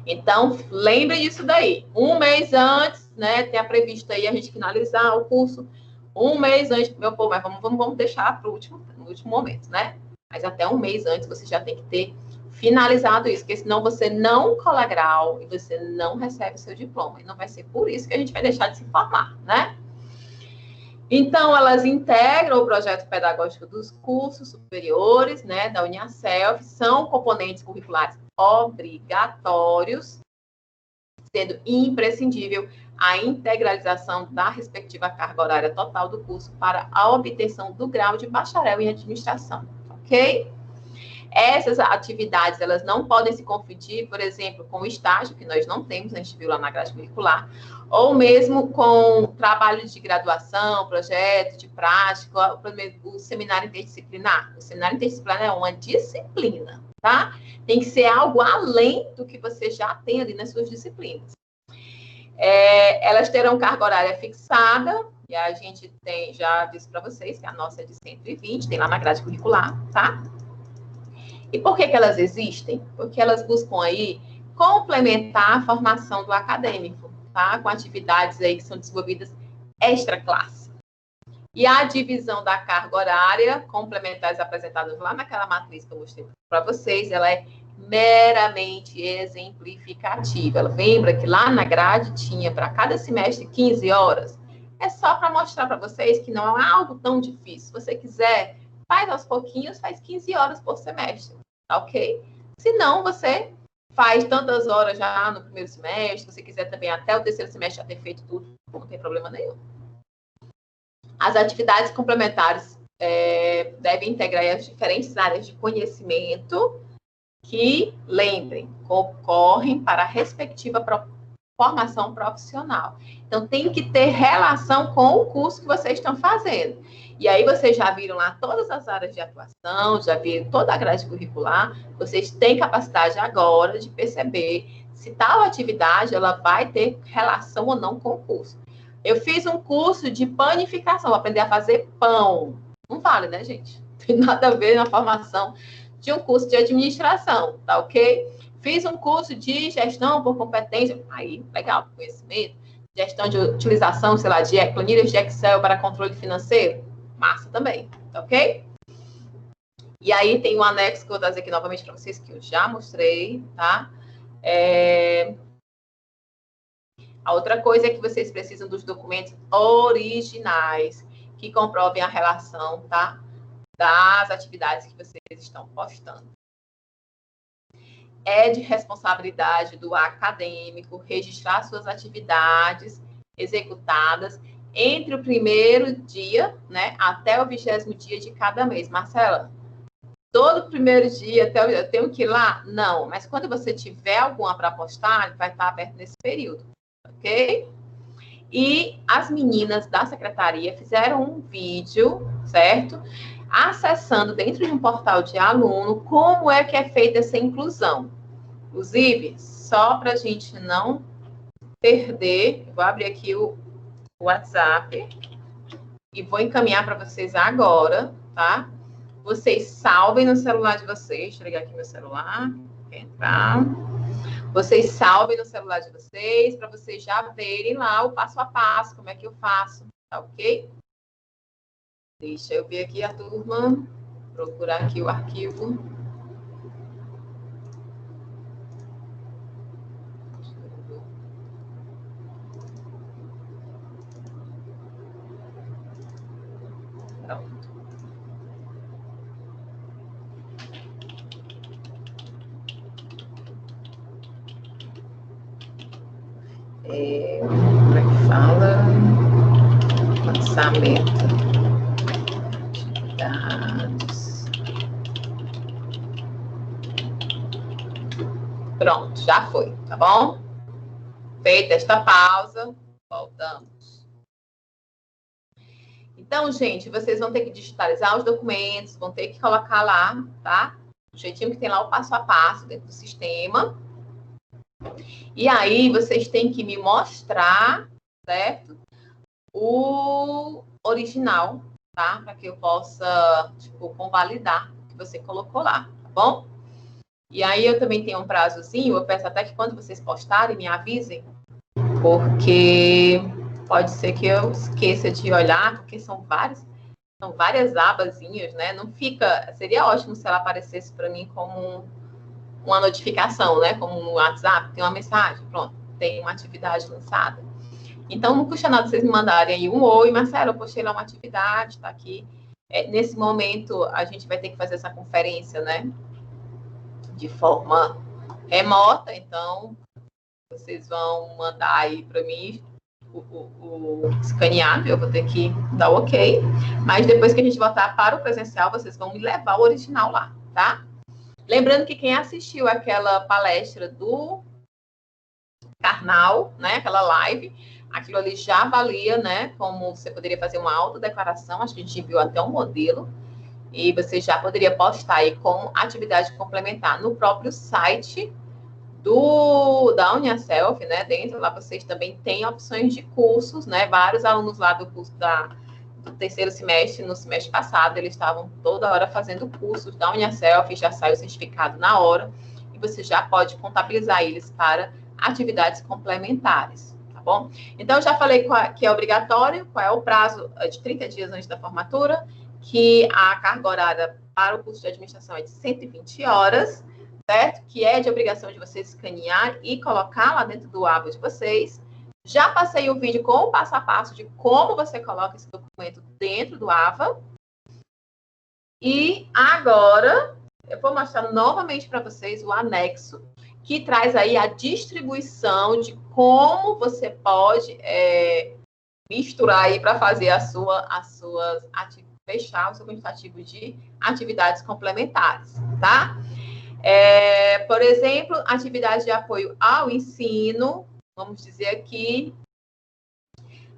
Então, lembre disso daí. Um mês antes, né, tem previsto aí a gente finalizar o curso. Um mês antes, meu povo, mas vamos deixar para o último momento, né? Mas até um mês antes você já tem que ter finalizado isso, porque senão você não cola grau e você não recebe o seu diploma. E não vai ser por isso que a gente vai deixar de se formar, né? Então, elas integram o projeto pedagógico dos cursos superiores, né, da Uniaselv, são componentes curriculares obrigatórios, sendo imprescindível a integralização da respectiva carga horária total do curso para a obtenção do grau de bacharel em administração, ok? Essas atividades, elas não podem se confundir, por exemplo, com o estágio, que nós não temos, a gente viu lá na grade curricular, ou mesmo com trabalho de graduação, projeto de prática, o seminário interdisciplinar. O seminário interdisciplinar é uma disciplina, tá? Tem que ser algo além do que você já tem ali nas suas disciplinas. Elas terão carga horária fixada, e a gente tem, já disse para vocês que a nossa é de 120, tem lá na grade curricular, tá? E por que elas existem? Porque elas buscam aí complementar a formação do acadêmico, tá? Com atividades aí que são desenvolvidas extra classe. E a divisão da carga horária, complementares apresentadas lá naquela matriz que eu mostrei para vocês, ela é meramente exemplificativa. Ela lembra que lá na grade tinha para cada semestre 15 horas? É só para mostrar para vocês que não é algo tão difícil. Se você quiser, faz aos pouquinhos, faz 15 horas por semestre, tá ok? Se não, você faz tantas horas já no primeiro semestre, se você quiser também até o terceiro semestre já ter feito tudo, não tem problema nenhum. As atividades complementares devem integrar as diferentes áreas de conhecimento que, lembrem, concorrem para a respectiva formação profissional. Então, tem que ter relação com o curso que vocês estão fazendo. E aí, vocês já viram lá todas as áreas de atuação, já viram toda a grade curricular, vocês têm capacidade agora de perceber se tal atividade ela vai ter relação ou não com o curso. Eu fiz um curso de panificação, vou aprender a fazer pão. Não vale, né, gente? Não tem nada a ver na formação de um curso de administração, tá ok? Fiz um curso de gestão por competência, aí, legal, conhecimento, gestão de utilização, sei lá, de planilhas de Excel para controle financeiro, massa também, tá ok? E aí tem um anexo que eu vou trazer aqui novamente para vocês, que eu já mostrei, tá? A outra coisa é que vocês precisam dos documentos originais que comprovem a relação, tá? Das atividades que vocês estão postando. É de responsabilidade do acadêmico registrar suas atividades executadas entre o primeiro dia, né, até o 20º dia de cada mês. Marcela, todo primeiro dia eu tenho que ir lá? Não, mas quando você tiver alguma para postar, vai estar aberto nesse período, ok? E as meninas da secretaria fizeram um vídeo, certo? Acessando dentro de um portal de aluno como é que é feita essa inclusão. Inclusive, só para a gente não perder, eu vou abrir aqui o WhatsApp e vou encaminhar para vocês agora, tá? Vocês salvem no celular de vocês. Deixa eu ligar aqui meu celular. Quer entrar? Vocês salvem no celular de vocês para vocês já verem lá o passo a passo, como é que eu faço, tá ok? Deixa eu ver aqui a turma, procurar aqui o arquivo. Pronto. Como é que fala? Lançamento. Atividades. Pronto, já foi, tá bom? Feita esta pausa, voltamos. Então, gente, vocês vão ter que digitalizar os documentos, vão ter que colocar lá, tá? Do jeitinho que tem lá o passo a passo dentro do sistema. E aí, vocês têm que me mostrar, certo? O original, tá? Para que eu possa, tipo, convalidar o que você colocou lá, tá bom? E aí, eu também tenho um prazozinho, eu peço até que quando vocês postarem, me avisem, porque pode ser que eu esqueça de olhar, porque são várias abazinhas, né? Não fica... Seria ótimo se ela aparecesse para mim como uma notificação, né? Como no WhatsApp, tem uma mensagem, pronto, tem uma atividade lançada. Então, não custa nada vocês me mandarem aí um oi, Marcelo, eu postei lá uma atividade, tá aqui. Nesse momento, a gente vai ter que fazer essa conferência, né? De forma remota, então, vocês vão mandar aí para mim o escaneado, eu vou ter que dar o ok, mas depois que a gente voltar para o presencial, vocês vão me levar o original lá, tá? Lembrando que quem assistiu aquela palestra do Karnal, né, aquela live, aquilo ali já valia, né, como você poderia fazer uma autodeclaração, acho que a gente viu até um modelo, e você já poderia postar aí como atividade complementar no próprio site da Uniaselv, né, dentro lá vocês também têm opções de cursos, né, vários alunos lá do curso do terceiro semestre, no semestre passado, eles estavam toda hora fazendo cursos da Uniaselv, já sai o certificado na hora, e você já pode contabilizar eles para atividades complementares, tá bom? Então, eu já falei que é obrigatório, qual é o prazo de 30 dias antes da formatura, que a carga horária para o curso de administração é de 120 horas, certo? Que é de obrigação de vocês escanear e colocar lá dentro do aba de vocês. Já passei o vídeo com o passo a passo de como você coloca esse documento dentro do AVA. E agora, eu vou mostrar novamente para vocês o anexo, que traz aí a distribuição de como você pode misturar aí para fazer fechar o seu quantitativo de atividades complementares, tá? Por exemplo, atividade de apoio ao ensino, vamos dizer aqui,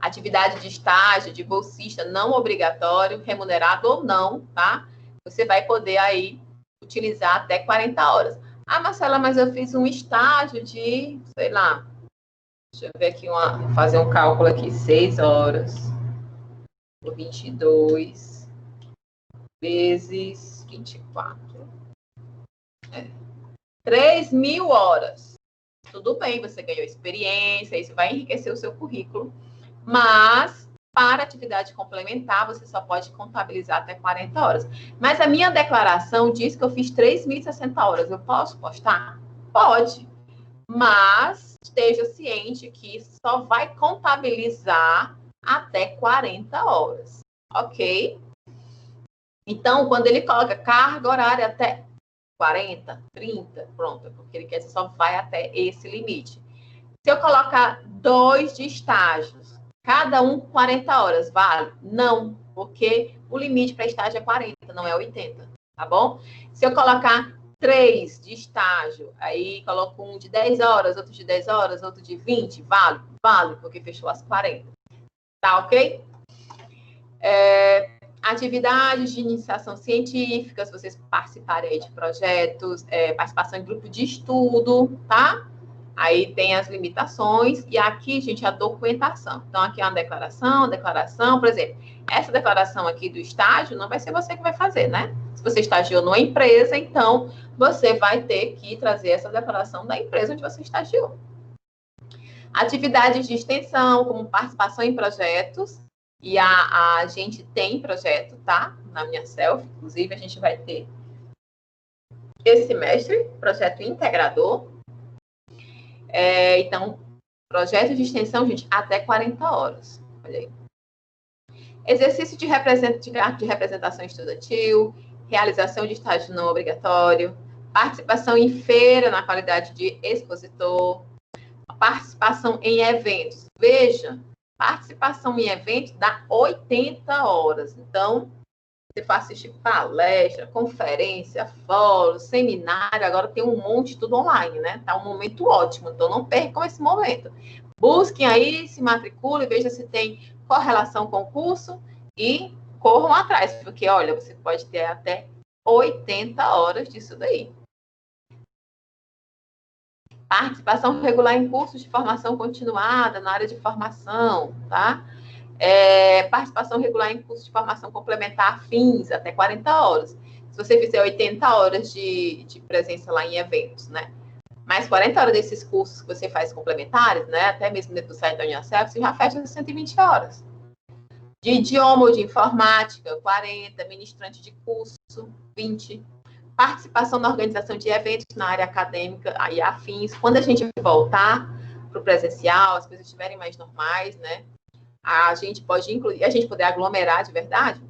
atividade de estágio, de bolsista não obrigatório, remunerado ou não, tá? Você vai poder aí utilizar até 40 horas. Ah, Marcela, mas eu fiz um estágio de, sei lá, deixa eu ver aqui, fazer um cálculo aqui, 6 horas por 22 vezes 24. 3.000 horas. Tudo bem, você ganhou experiência, isso vai enriquecer o seu currículo, mas para atividade complementar, você só pode contabilizar até 40 horas. Mas a minha declaração diz que eu fiz 3.060 horas. Eu posso postar? Pode. Mas esteja ciente que só vai contabilizar até 40 horas. Ok? Então, quando ele coloca carga horária até 40, 30, pronto, é porque ele quer dizer só vai até esse limite. Se eu colocar 2 de estágios, Cada um 40 horas, vale? Não, porque o limite para estágio é 40, não é 80, tá bom? Se eu colocar 3 de estágio, aí coloco um de 10 horas, outro de 10 horas, outro de 20, vale? Vale, porque fechou as 40. Tá ok? Atividades de iniciação científica, se vocês participarem de projetos, participação em grupo de estudo, tá? Aí tem as limitações, e aqui, gente, a documentação. Então, aqui é uma declaração, por exemplo, essa declaração aqui do estágio não vai ser você que vai fazer, né? Se você estagiou numa empresa, então, você vai ter que trazer essa declaração da empresa onde você estagiou. Atividades de extensão, como participação em projetos, e a gente tem projeto, tá? Na minha self, inclusive, a gente vai ter esse semestre, projeto integrador. Então, projeto de extensão, gente, até 40 horas. Olha aí. Exercício de representação estudantil, realização de estágio não obrigatório, participação em feira na qualidade de expositor, participação em eventos. Veja, participação em eventos dá 80 horas. Então, você for assistir palestra, conferência, fórum, seminário, agora tem um monte, tudo online, né? Tá um momento ótimo, então não percam esse momento. Busquem aí, se matriculem, veja se tem correlação com o curso e corram atrás, porque, olha, você pode ter até 80 horas disso daí. Participação regular em cursos de formação continuada na área de formação, tá? Participação regular em cursos de formação complementar afins, até 40 horas. Se você fizer 80 horas de presença lá em eventos, né? Mais 40 horas desses cursos que você faz complementares, né? Até mesmo dentro do site da Unicef, você já fecha 120 horas. De idioma ou de informática, 40. Ministrante de curso, 20. Participação na organização de eventos na área acadêmica e afins. Quando a gente voltar para o presencial, as coisas estiverem mais normais, né? A gente pode, inclusive, a gente poder aglomerar de verdade,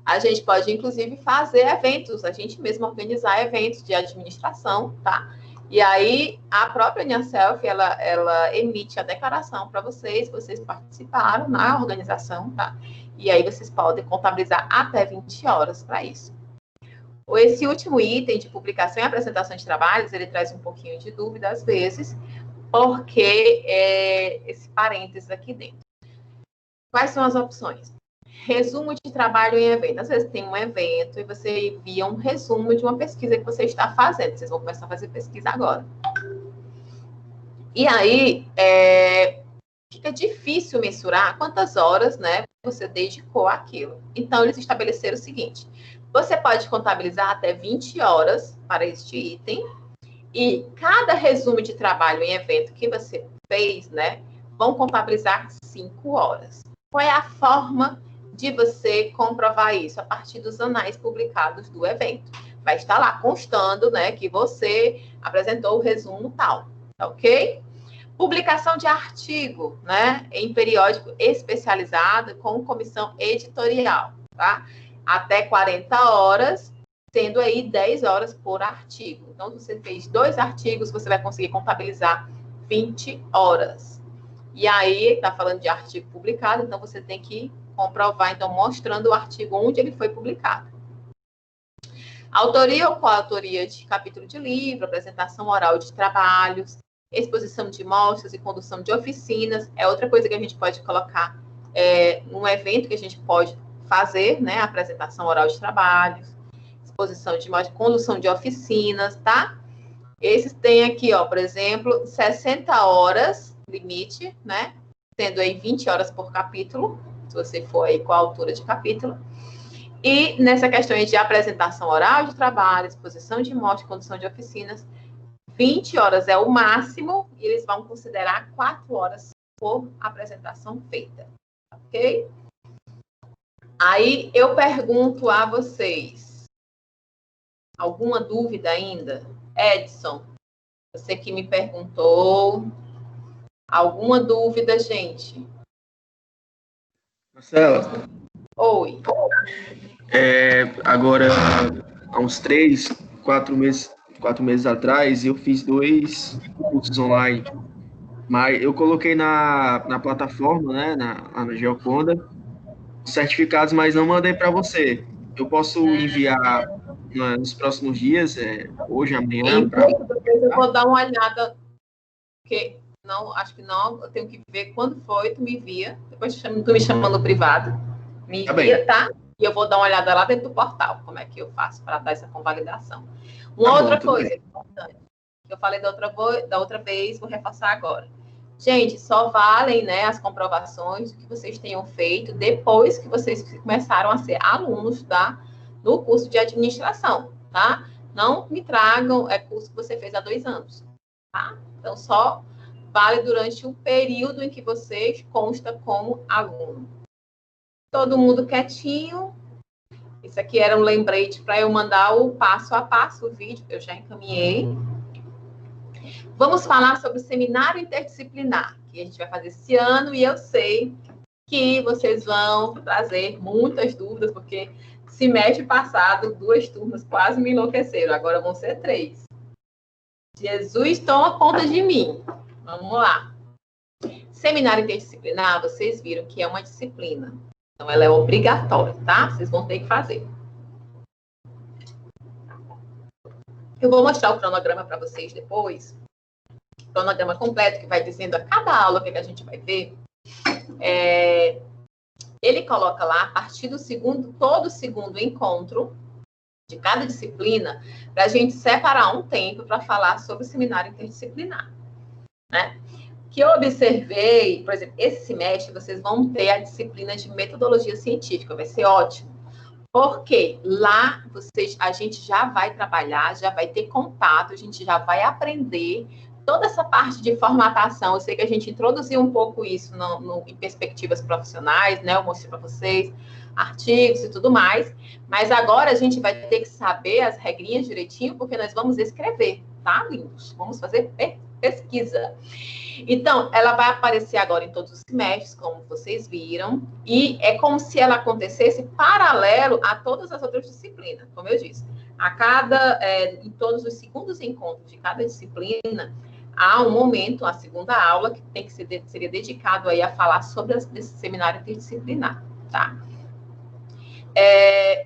a gente pode, inclusive, fazer eventos, a gente mesmo organizar eventos de administração, tá? E aí, a própria Unicef, ela emite a declaração para vocês participaram na organização, tá? E aí, vocês podem contabilizar até 20 horas para isso. Esse último item de publicação e apresentação de trabalhos, ele traz um pouquinho de dúvida, às vezes, porque esse parênteses aqui dentro. Quais são as opções? Resumo de trabalho em evento. Às vezes tem um evento e você envia um resumo de uma pesquisa que você está fazendo. Vocês vão começar a fazer pesquisa agora. E aí, fica difícil mensurar quantas horas, né, você dedicou àquilo. Então, eles estabeleceram o seguinte: você pode contabilizar até 20 horas para este item, e cada resumo de trabalho em evento que você fez, né, vão contabilizar 5 horas. Qual é a forma de você comprovar isso? A partir dos anais publicados do evento. Vai estar lá constando, né, que você apresentou o resumo tal, ok? Publicação de artigo, né, em periódico especializado com comissão editorial, tá? Até 40 horas, tendo aí 10 horas por artigo. Então, se você fez 2 artigos, você vai conseguir contabilizar 20 horas. E aí, está falando de artigo publicado, então você tem que comprovar, então, mostrando o artigo onde ele foi publicado. Autoria ou coautoria de capítulo de livro, apresentação oral de trabalhos, exposição de mostras e condução de oficinas, é outra coisa que a gente pode colocar num evento que a gente pode fazer, né, apresentação oral de trabalhos, exposição de mostras, condução de oficinas, tá? Esses tem aqui, ó, por exemplo, 60 horas, limite, né, tendo aí 20 horas por capítulo, se você for aí com a altura de capítulo. E nessa questão aí de apresentação oral de trabalho, exposição de mostras, condução de oficinas, 20 horas é o máximo, e eles vão considerar 4 horas por apresentação feita, ok? Aí eu pergunto a vocês, alguma dúvida ainda? Edson, você que me perguntou, alguma dúvida, gente? Marcela. Oi. Agora, há uns 4 meses atrás, eu fiz 2 cursos online. Mas eu coloquei na plataforma, né, lá na Geoconda, os certificados, mas não mandei para você. Eu posso enviar nos próximos dias, hoje, amanhã, para... Depois eu vou dar uma olhada, porque não, acho que não, eu tenho que ver quando foi, tu me envia, depois tu me chama no privado, me envia, tá? E eu vou dar uma olhada lá dentro do portal, como é que eu faço para dar essa convalidação. Uma outra coisa importante, que eu falei da outra vez, vou reforçar agora. Gente, só valem, né, as comprovações que vocês tenham feito depois que vocês começaram a ser alunos do curso de administração, tá? Não me tragam curso que você fez há 2 anos, tá? Então, só vale durante o período em que vocês consta como aluno. Todo mundo quietinho. Isso aqui era um lembrete para eu mandar o passo a passo, o vídeo que eu já encaminhei. Vamos falar sobre o seminário interdisciplinar, que a gente vai fazer esse ano, e eu sei que vocês vão trazer muitas dúvidas, porque semestre passado, 2 turmas quase me enlouqueceram, agora vão ser 3. Jesus toma conta de mim. Vamos lá. Seminário interdisciplinar, vocês viram que é uma disciplina. Então, ela é obrigatória, tá? Vocês vão ter que fazer. Eu vou mostrar o cronograma para vocês depois. O cronograma completo, que vai dizendo a cada aula o que a gente vai ver. Ele coloca lá, a partir do todo segundo encontro de cada disciplina, para a gente separar um tempo para falar sobre o seminário interdisciplinar, né? Que eu observei, por exemplo, esse semestre vocês vão ter a disciplina de metodologia científica, vai ser ótimo, porque lá a gente já vai trabalhar, já vai ter contato, a gente já vai aprender toda essa parte de formatação. Eu sei que a gente introduziu um pouco isso em perspectivas profissionais, né? Eu mostrei para vocês artigos e tudo mais, mas agora a gente vai ter que saber as regrinhas direitinho, porque nós vamos escrever, tá, lindos? Vamos fazer pesquisa. Então, ela vai aparecer agora em todos os semestres, como vocês viram, e é como se ela acontecesse paralelo a todas as outras disciplinas, como eu disse. Em todos os segundos encontros de cada disciplina, há um momento, a segunda aula, que seria dedicado aí a falar sobre esse seminário interdisciplinar, tá?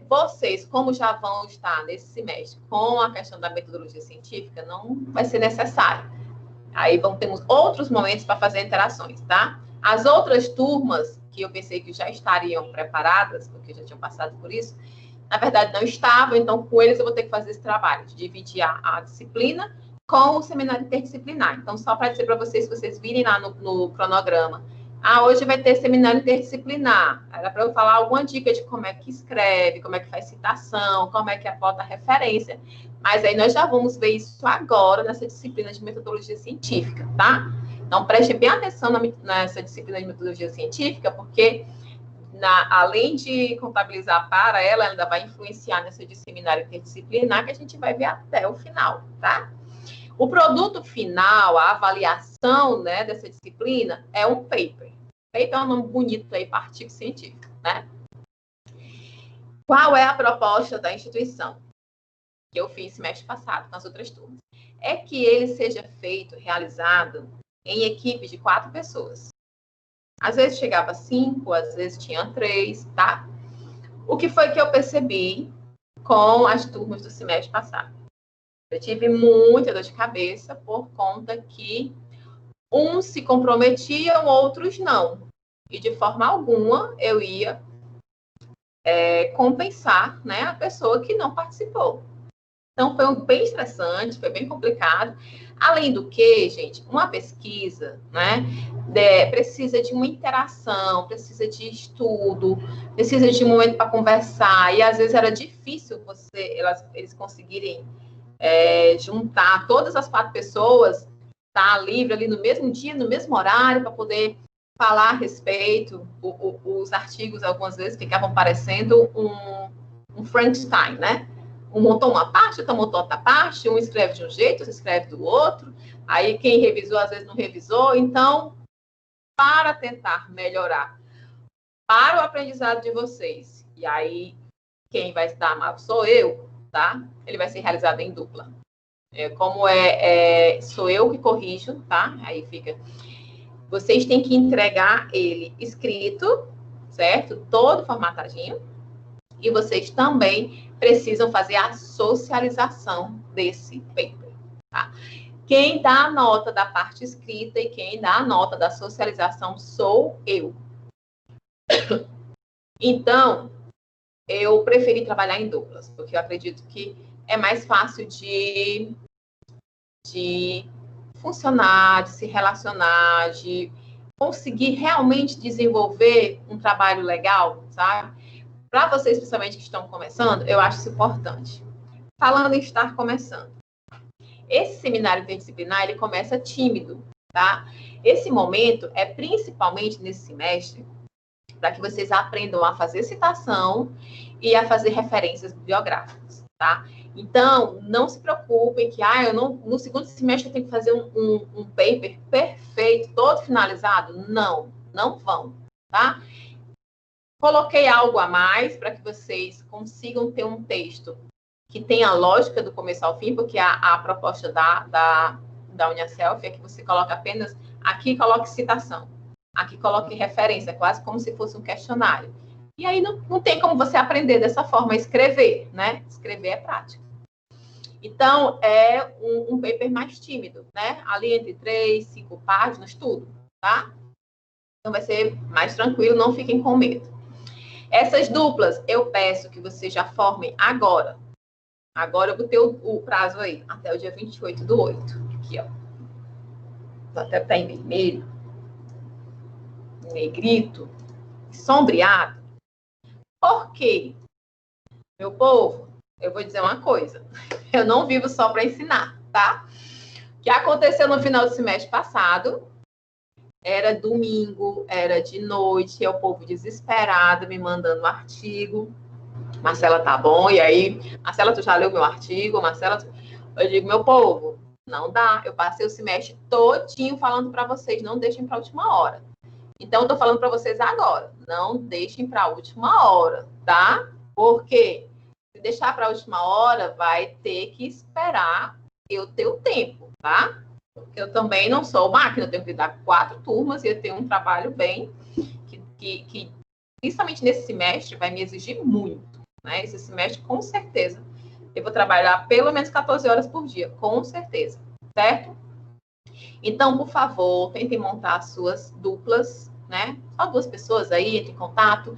Vocês, como já vão estar nesse semestre com a questão da metodologia científica, não vai ser necessário. Aí temos outros momentos para fazer interações, tá? As outras turmas, que eu pensei que já estariam preparadas, porque já tinham passado por isso, na verdade não estavam, então com eles eu vou ter que fazer esse trabalho, de dividir a disciplina com o seminário interdisciplinar. Então, só para dizer para vocês, se vocês virem lá no cronograma, hoje vai ter seminário interdisciplinar. Era para eu falar alguma dica de como é que escreve, como é que faz citação, como é que bota referência. Mas aí nós já vamos ver isso agora nessa disciplina de metodologia científica, tá? Então, preste bem atenção nessa disciplina de metodologia científica, porque além de contabilizar para ela ainda vai influenciar nessa seminário interdisciplinar, que a gente vai ver até o final, tá? O produto final, a avaliação, né, dessa disciplina é um paper. Paper é um nome bonito aí para artigo científico, né? Qual é a proposta da instituição? Que eu fiz semestre passado com as outras turmas. É que ele seja realizado em equipes de 4 pessoas. Às vezes chegava 5, às vezes tinha 3, tá? O que foi que eu percebi com as turmas do semestre passado? Eu tive muita dor de cabeça por conta que uns se comprometiam, outros não. E de forma alguma eu ia compensar, né, a pessoa que não participou. Então, foi bem estressante, foi bem complicado. Além do que, gente, uma pesquisa, né, precisa de uma interação, precisa de estudo, precisa de um momento para conversar. E, às vezes, era difícil eles conseguirem juntar todas as 4 pessoas, estar livre ali no mesmo dia, no mesmo horário, para poder falar a respeito. Os artigos, algumas vezes, ficavam parecendo um Frankenstein, né? Um montou uma parte, outro montou outra parte, um escreve de um jeito, outro escreve do outro, aí quem revisou, às vezes, não revisou. Então, para tentar melhorar para o aprendizado de vocês, e aí quem vai dar mal sou eu, tá? Ele vai ser realizado em dupla. Sou eu que corrijo, tá? Aí fica... Vocês têm que entregar ele escrito, certo? Todo formatadinho. E vocês também precisam fazer a socialização desse paper, tá? Quem dá a nota da parte escrita e quem dá a nota da socialização sou eu. Então, eu preferi trabalhar em duplas, porque eu acredito que é mais fácil de funcionar, de se relacionar, de conseguir realmente desenvolver um trabalho legal, sabe? Para vocês, principalmente que estão começando, eu acho isso importante. Falando em estar começando. Esse seminário interdisciplinar, ele começa tímido, tá? Esse momento é principalmente nesse semestre para que vocês aprendam a fazer citação e a fazer referências bibliográficas, tá? Então, não se preocupem que, no segundo semestre eu tenho que fazer um paper perfeito, todo finalizado. Não vão, tá? Coloquei algo a mais para que vocês consigam ter um texto que tenha a lógica do começo ao fim, porque a proposta da UniaSelv é que você coloque apenas, aqui coloque citação, aqui coloque referência, quase como se fosse um questionário. E aí não tem como você aprender dessa forma a escrever, né? Escrever é prática. Então, é um paper mais tímido, né? Ali entre 3, 5 páginas, tudo, tá? Então, vai ser mais tranquilo, não fiquem com medo. Essas duplas, eu peço que vocês já formem agora. Agora eu botei o prazo aí, até o dia 28/8. Aqui, ó. Até tá em vermelho, em negrito, sombreado. Por quê? Meu povo, eu vou dizer uma coisa. Eu não vivo só para ensinar, tá? O que aconteceu no final do semestre passado, era domingo, era de noite, é o povo desesperado me mandando um artigo. Marcela, tá bom? E aí, Marcela, tu já leu meu artigo? Marcela, eu digo, meu povo, não dá. Eu passei o semestre todinho falando para vocês, não deixem para a última hora. Então, eu tô falando para vocês agora, não deixem para a última hora, tá? Porque se deixar para a última hora, vai ter que esperar eu ter o tempo, tá? Porque eu também não sou máquina, eu tenho que lidar com 4 turmas e eu tenho um trabalho bem que principalmente nesse semestre, vai me exigir muito, né? Esse semestre, com certeza, eu vou trabalhar pelo menos 14 horas por dia, com certeza, certo? Então, por favor, tentem montar as suas duplas, né? Só 2 pessoas aí, entrem em contato.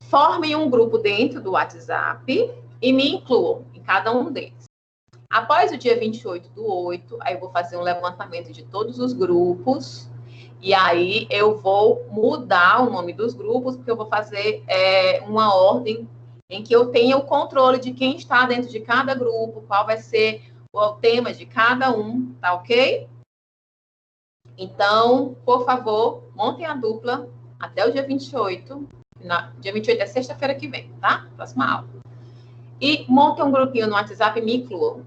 Formem um grupo dentro do WhatsApp e me incluam em cada um deles. Após o dia 28/8, aí eu vou fazer um levantamento de todos os grupos e aí eu vou mudar o nome dos grupos, porque eu vou fazer uma ordem em que eu tenha o controle de quem está dentro de cada grupo, qual vai ser o tema de cada um, tá ok? Então, por favor, montem a dupla até o dia 28. Dia 28 é sexta-feira que vem, tá? Próxima aula. E montem um grupinho no WhatsApp e me incluam.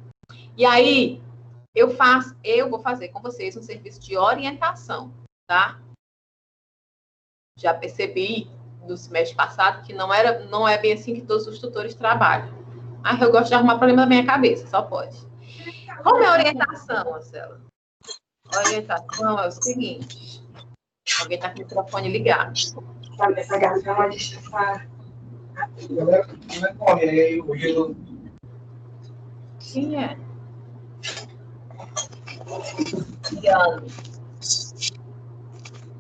E aí, eu vou fazer com vocês um serviço de orientação, tá? Já percebi no semestre passado que não é bem assim que todos os tutores trabalham. Mas eu gosto de arrumar problema na minha cabeça, só pode. Como é a orientação, Marcela? A orientação é o seguinte. Alguém está com o microfone ligado. Quem é?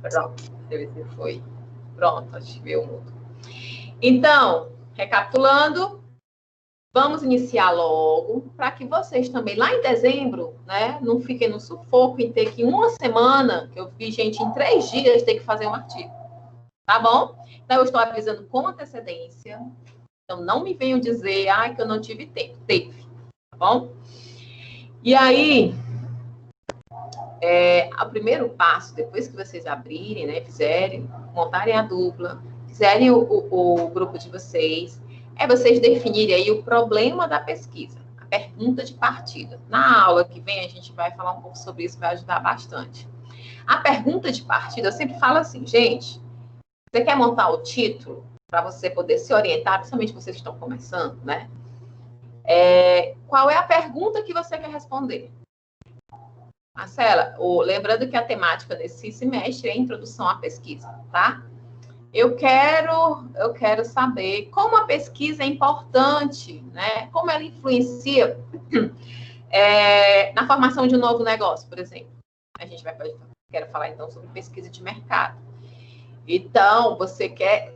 Pronto, deve ser foi. Pronto, acho que veio o mudo. Então, recapitulando, vamos iniciar logo, para que vocês também, lá em dezembro, né, não fiquem no sufoco em ter que uma semana, que eu vi gente em 3 dias ter que fazer um artigo. Tá bom? Então, eu estou avisando com antecedência. Então, não me venham dizer, que eu não tive tempo. Teve, tá bom? E aí, o primeiro passo, depois que vocês abrirem, né, fizerem, montarem a dupla, fizerem o grupo de vocês, é vocês definirem aí o problema da pesquisa, a pergunta de partida. Na aula que vem, a gente vai falar um pouco sobre isso, vai ajudar bastante. A pergunta de partida, eu sempre falo assim, gente, você quer montar o título para você poder se orientar, principalmente vocês que estão começando, né? Qual é a pergunta que você quer responder? Marcela, lembrando que a temática desse semestre é introdução à pesquisa, tá? Eu quero saber como a pesquisa é importante, né? Como ela influencia na formação de um novo negócio, por exemplo. Quero falar então sobre pesquisa de mercado. Então,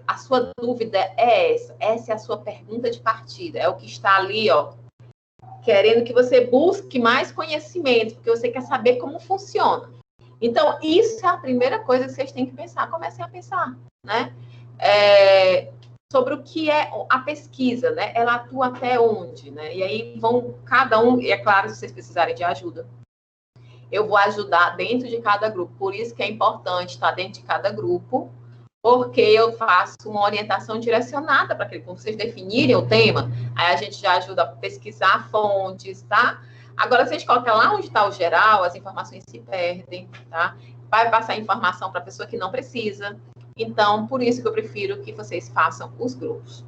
a sua dúvida é essa é a sua pergunta de partida, é o que está ali, ó, querendo que você busque mais conhecimento, porque você quer saber como funciona. Então, isso é a primeira coisa que vocês têm que pensar. Comecem a pensar, né? Sobre o que é a pesquisa, né? Ela atua até onde, né? E aí cada um, e é claro, se vocês precisarem de ajuda, eu vou ajudar dentro de cada grupo. Por isso que é importante estar dentro de cada grupo, porque eu faço uma orientação direcionada para quando vocês definirem o tema, aí a gente já ajuda a pesquisar fontes, tá? Agora, se a gente coloca lá onde está o geral, as informações se perdem, tá? Vai passar informação para a pessoa que não precisa. Então, por isso que eu prefiro que vocês façam os grupos.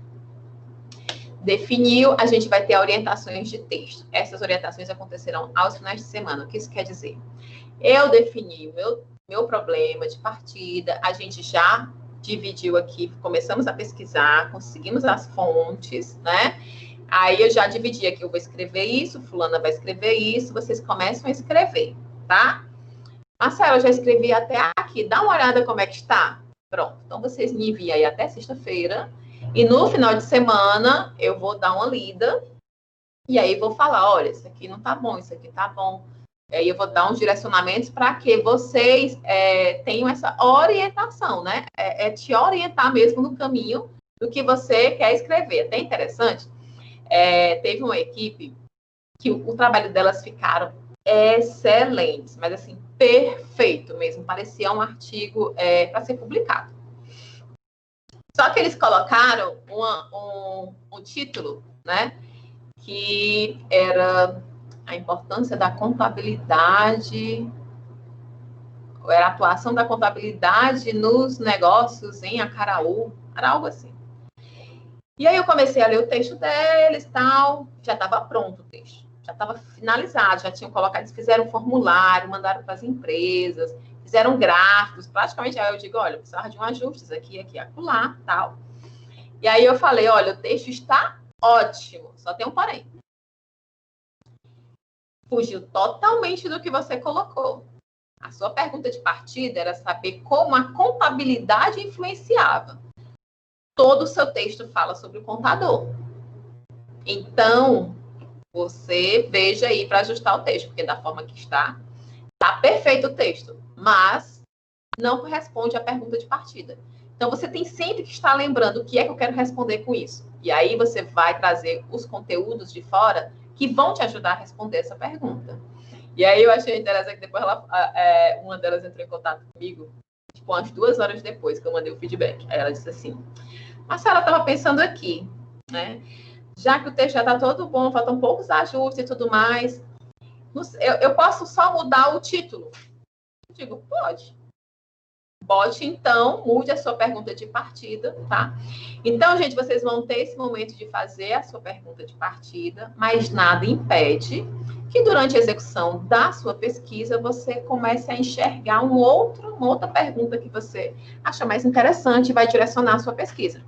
Definiu, a gente vai ter orientações de texto. Essas orientações acontecerão aos finais de semana. O que isso quer dizer? Eu defini o meu problema de partida, a gente já dividiu aqui, começamos a pesquisar, conseguimos as fontes, né? Aí eu já dividi aqui, eu vou escrever isso, fulana vai escrever isso, vocês começam a escrever, tá? Marcela, eu já escrevi até aqui, dá uma olhada como é que está. Pronto, então vocês me enviam aí até sexta-feira, e no final de semana eu vou dar uma lida, e aí vou falar, olha, isso aqui não tá bom, isso aqui tá bom. Aí eu vou dar uns direcionamentos para que vocês tenham essa orientação, né? Te orientar mesmo no caminho do que você quer escrever. Até interessante, teve uma equipe que o trabalho delas ficaram excelentes, mas assim, perfeito mesmo. Parecia um artigo para ser publicado. Só que eles colocaram um título, né? Que era a importância da contabilidade, era a atuação da contabilidade nos negócios em Acaraú, era algo assim. E aí eu comecei a ler o texto deles, tal, já estava pronto o texto, já estava finalizado, já tinham colocado, eles fizeram um formulário, mandaram para as empresas, fizeram gráficos, praticamente, aí eu digo, olha, eu precisava de um ajuste aqui, acolá, tal. E aí eu falei, olha, o texto está ótimo, só tem um porém. Fugiu totalmente do que você colocou. A sua pergunta de partida era saber como a contabilidade influenciava. Todo o seu texto fala sobre o contador. Então, você veja aí para ajustar o texto, porque da forma que está perfeito o texto, mas não corresponde à pergunta de partida. Então, você tem sempre que estar lembrando o que é que eu quero responder com isso. E aí você vai trazer os conteúdos de fora que vão te ajudar a responder essa pergunta. E aí eu achei interessante que depois uma delas entrou em contato comigo, tipo, umas 2 horas depois que eu mandei o feedback. Aí ela disse assim, Marcela, estava pensando aqui, né? Já que o texto já está todo bom, faltam poucos ajustes e tudo mais, eu posso só mudar o título? Eu digo, pode. Bote, então, mude a sua pergunta de partida, tá? Então, gente, vocês vão ter esse momento de fazer a sua pergunta de partida, mas nada impede que durante a execução da sua pesquisa, você comece a enxergar uma outra pergunta que você acha mais interessante e vai direcionar a sua pesquisa.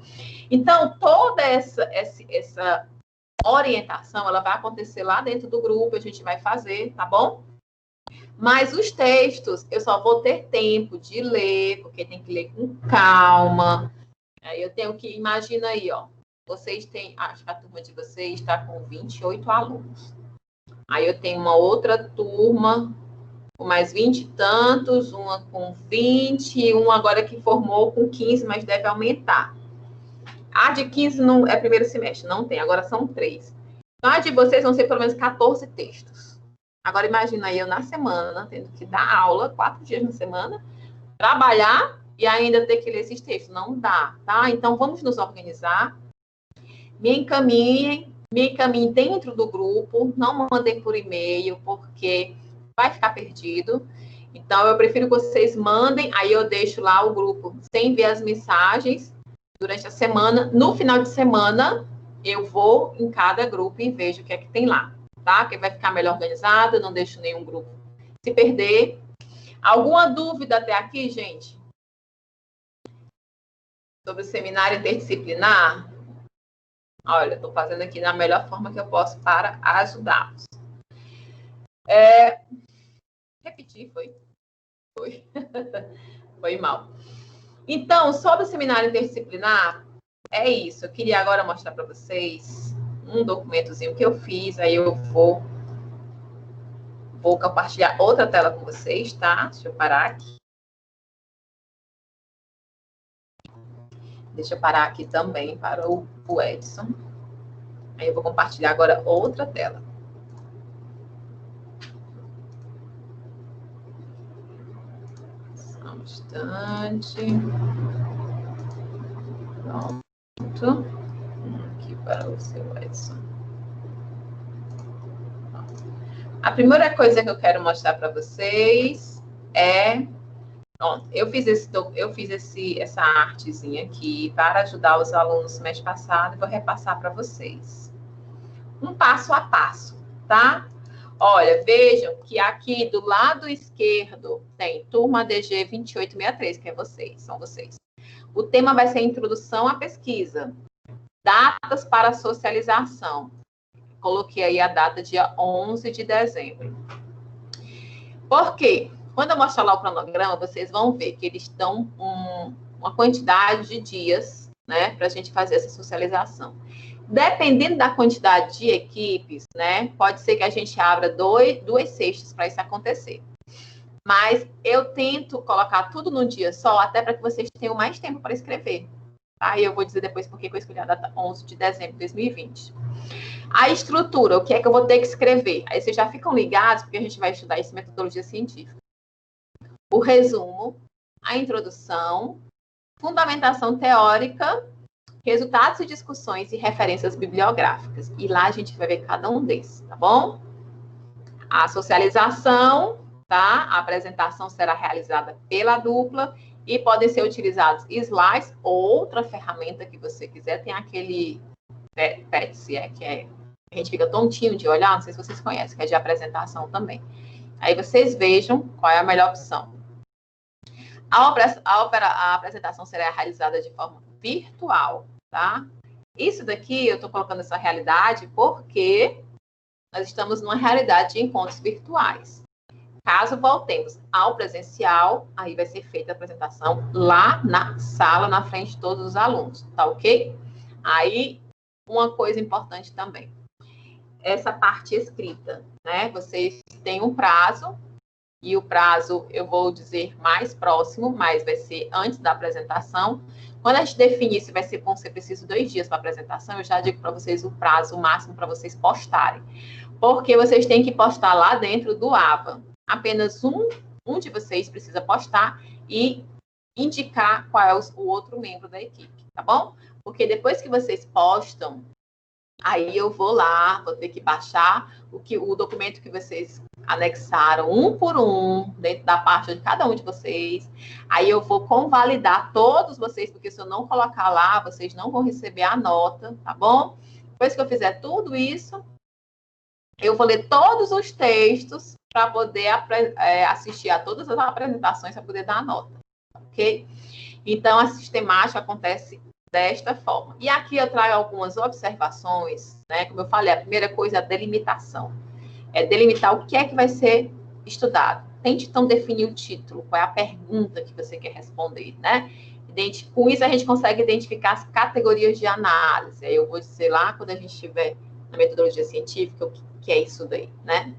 Então, toda essa orientação, ela vai acontecer lá dentro do grupo, a gente vai fazer, tá bom? Mas os textos, eu só vou ter tempo de ler, porque tem que ler com calma. Aí eu tenho que, imagina aí, ó. Vocês têm, acho que a turma de vocês está com 28 alunos. Aí eu tenho uma outra turma com mais 20 e tantos, uma com 20, uma agora que formou com 15, mas deve aumentar. A de 15 não é primeiro semestre, não tem, agora são 3. Então, a de vocês vão ser pelo menos 14 textos. Agora, imagina aí eu na semana, tendo que dar aula, 4 dias na semana, trabalhar e ainda ter que ler esses textos. Não dá, tá? Então, vamos nos organizar. Me encaminhem dentro do grupo, não mandem por e-mail, porque vai ficar perdido. Então, eu prefiro que vocês mandem, aí eu deixo lá o grupo sem ver as mensagens durante a semana. No final de semana, eu vou em cada grupo e vejo o que é que tem lá. Tá? Que vai ficar melhor organizado, não deixo nenhum grupo se perder. Alguma dúvida até aqui, gente? Sobre o seminário interdisciplinar? Olha, estou fazendo aqui da melhor forma que eu posso para ajudá-los. Repetir, foi? Foi. Foi mal. Então, sobre o seminário interdisciplinar, é isso. Eu queria agora mostrar para vocês um documentozinho que eu fiz. Aí eu vou compartilhar outra tela com vocês, tá? Deixa eu parar aqui. Deixa eu parar aqui também para o Edson. Aí eu vou compartilhar agora outra tela. Só um instante. Pronto. Aqui para o seu Edson. A primeira coisa que eu quero mostrar para vocês é... Pronto, eu fiz essa artezinha aqui para ajudar os alunos no mês passado e vou repassar para vocês. Um passo a passo, tá? Olha, vejam que aqui do lado esquerdo tem turma DG 2863, que é vocês, são vocês. O tema vai ser Introdução à Pesquisa. Datas para socialização. Coloquei aí a data dia 11 de dezembro. Por quê? Quando eu mostrar lá o cronograma, vocês vão ver que eles estão uma quantidade de dias, né, para a gente fazer essa socialização. Dependendo da quantidade de equipes, né, pode ser que a gente abra duas sextas para isso acontecer. Mas eu tento colocar tudo num dia só, até para que vocês tenham mais tempo para escrever. Aí eu vou dizer depois por que eu escolhi a data 11 de dezembro de 2020. A estrutura, o que é que eu vou ter que escrever? Aí vocês já ficam ligados, porque a gente vai estudar isso em metodologia científica. O resumo, a introdução, fundamentação teórica, resultados e discussões e referências bibliográficas. E lá a gente vai ver cada um desses, tá bom? A socialização, tá? A apresentação será realizada pela dupla e podem ser utilizados slides ou outra ferramenta que você quiser. Tem aquele PETS, que a gente fica tontinho de olhar, não sei se vocês conhecem, que é de apresentação também. Aí vocês vejam qual é a melhor opção. A apresentação será realizada de forma virtual, tá? Isso daqui, eu estou colocando essa realidade porque nós estamos numa realidade de encontros virtuais. Caso voltemos ao presencial, aí vai ser feita a apresentação lá na sala, na frente de todos os alunos, tá ok? Aí, uma coisa importante também. Essa parte escrita, né? Vocês têm um prazo, e o prazo eu vou dizer mais próximo, mas vai ser antes da apresentação. Quando a gente definir se vão ser preciso 2 dias para a apresentação, eu já digo para vocês o prazo máximo para vocês postarem. Porque vocês têm que postar lá dentro do AVA. Apenas um de vocês precisa postar e indicar qual é o outro membro da equipe, tá bom? Porque depois que vocês postam, aí eu vou lá, vou ter que baixar o documento que vocês anexaram um por um, dentro da pasta de cada um de vocês. Aí eu vou convalidar todos vocês, porque se eu não colocar lá, vocês não vão receber a nota, tá bom? Depois que eu fizer tudo isso, eu vou ler todos os textos para poder assistir a todas as apresentações para poder dar a nota, ok? Então, a sistemática acontece desta forma. E aqui eu trago algumas observações, né? Como eu falei, a primeira coisa é a delimitação. É delimitar o que é que vai ser estudado. Tente, então, definir o título, qual é a pergunta que você quer responder, né? Com isso, a gente consegue identificar as categorias de análise. Aí eu vou dizer lá, quando a gente estiver na metodologia científica, o que é isso daí, né?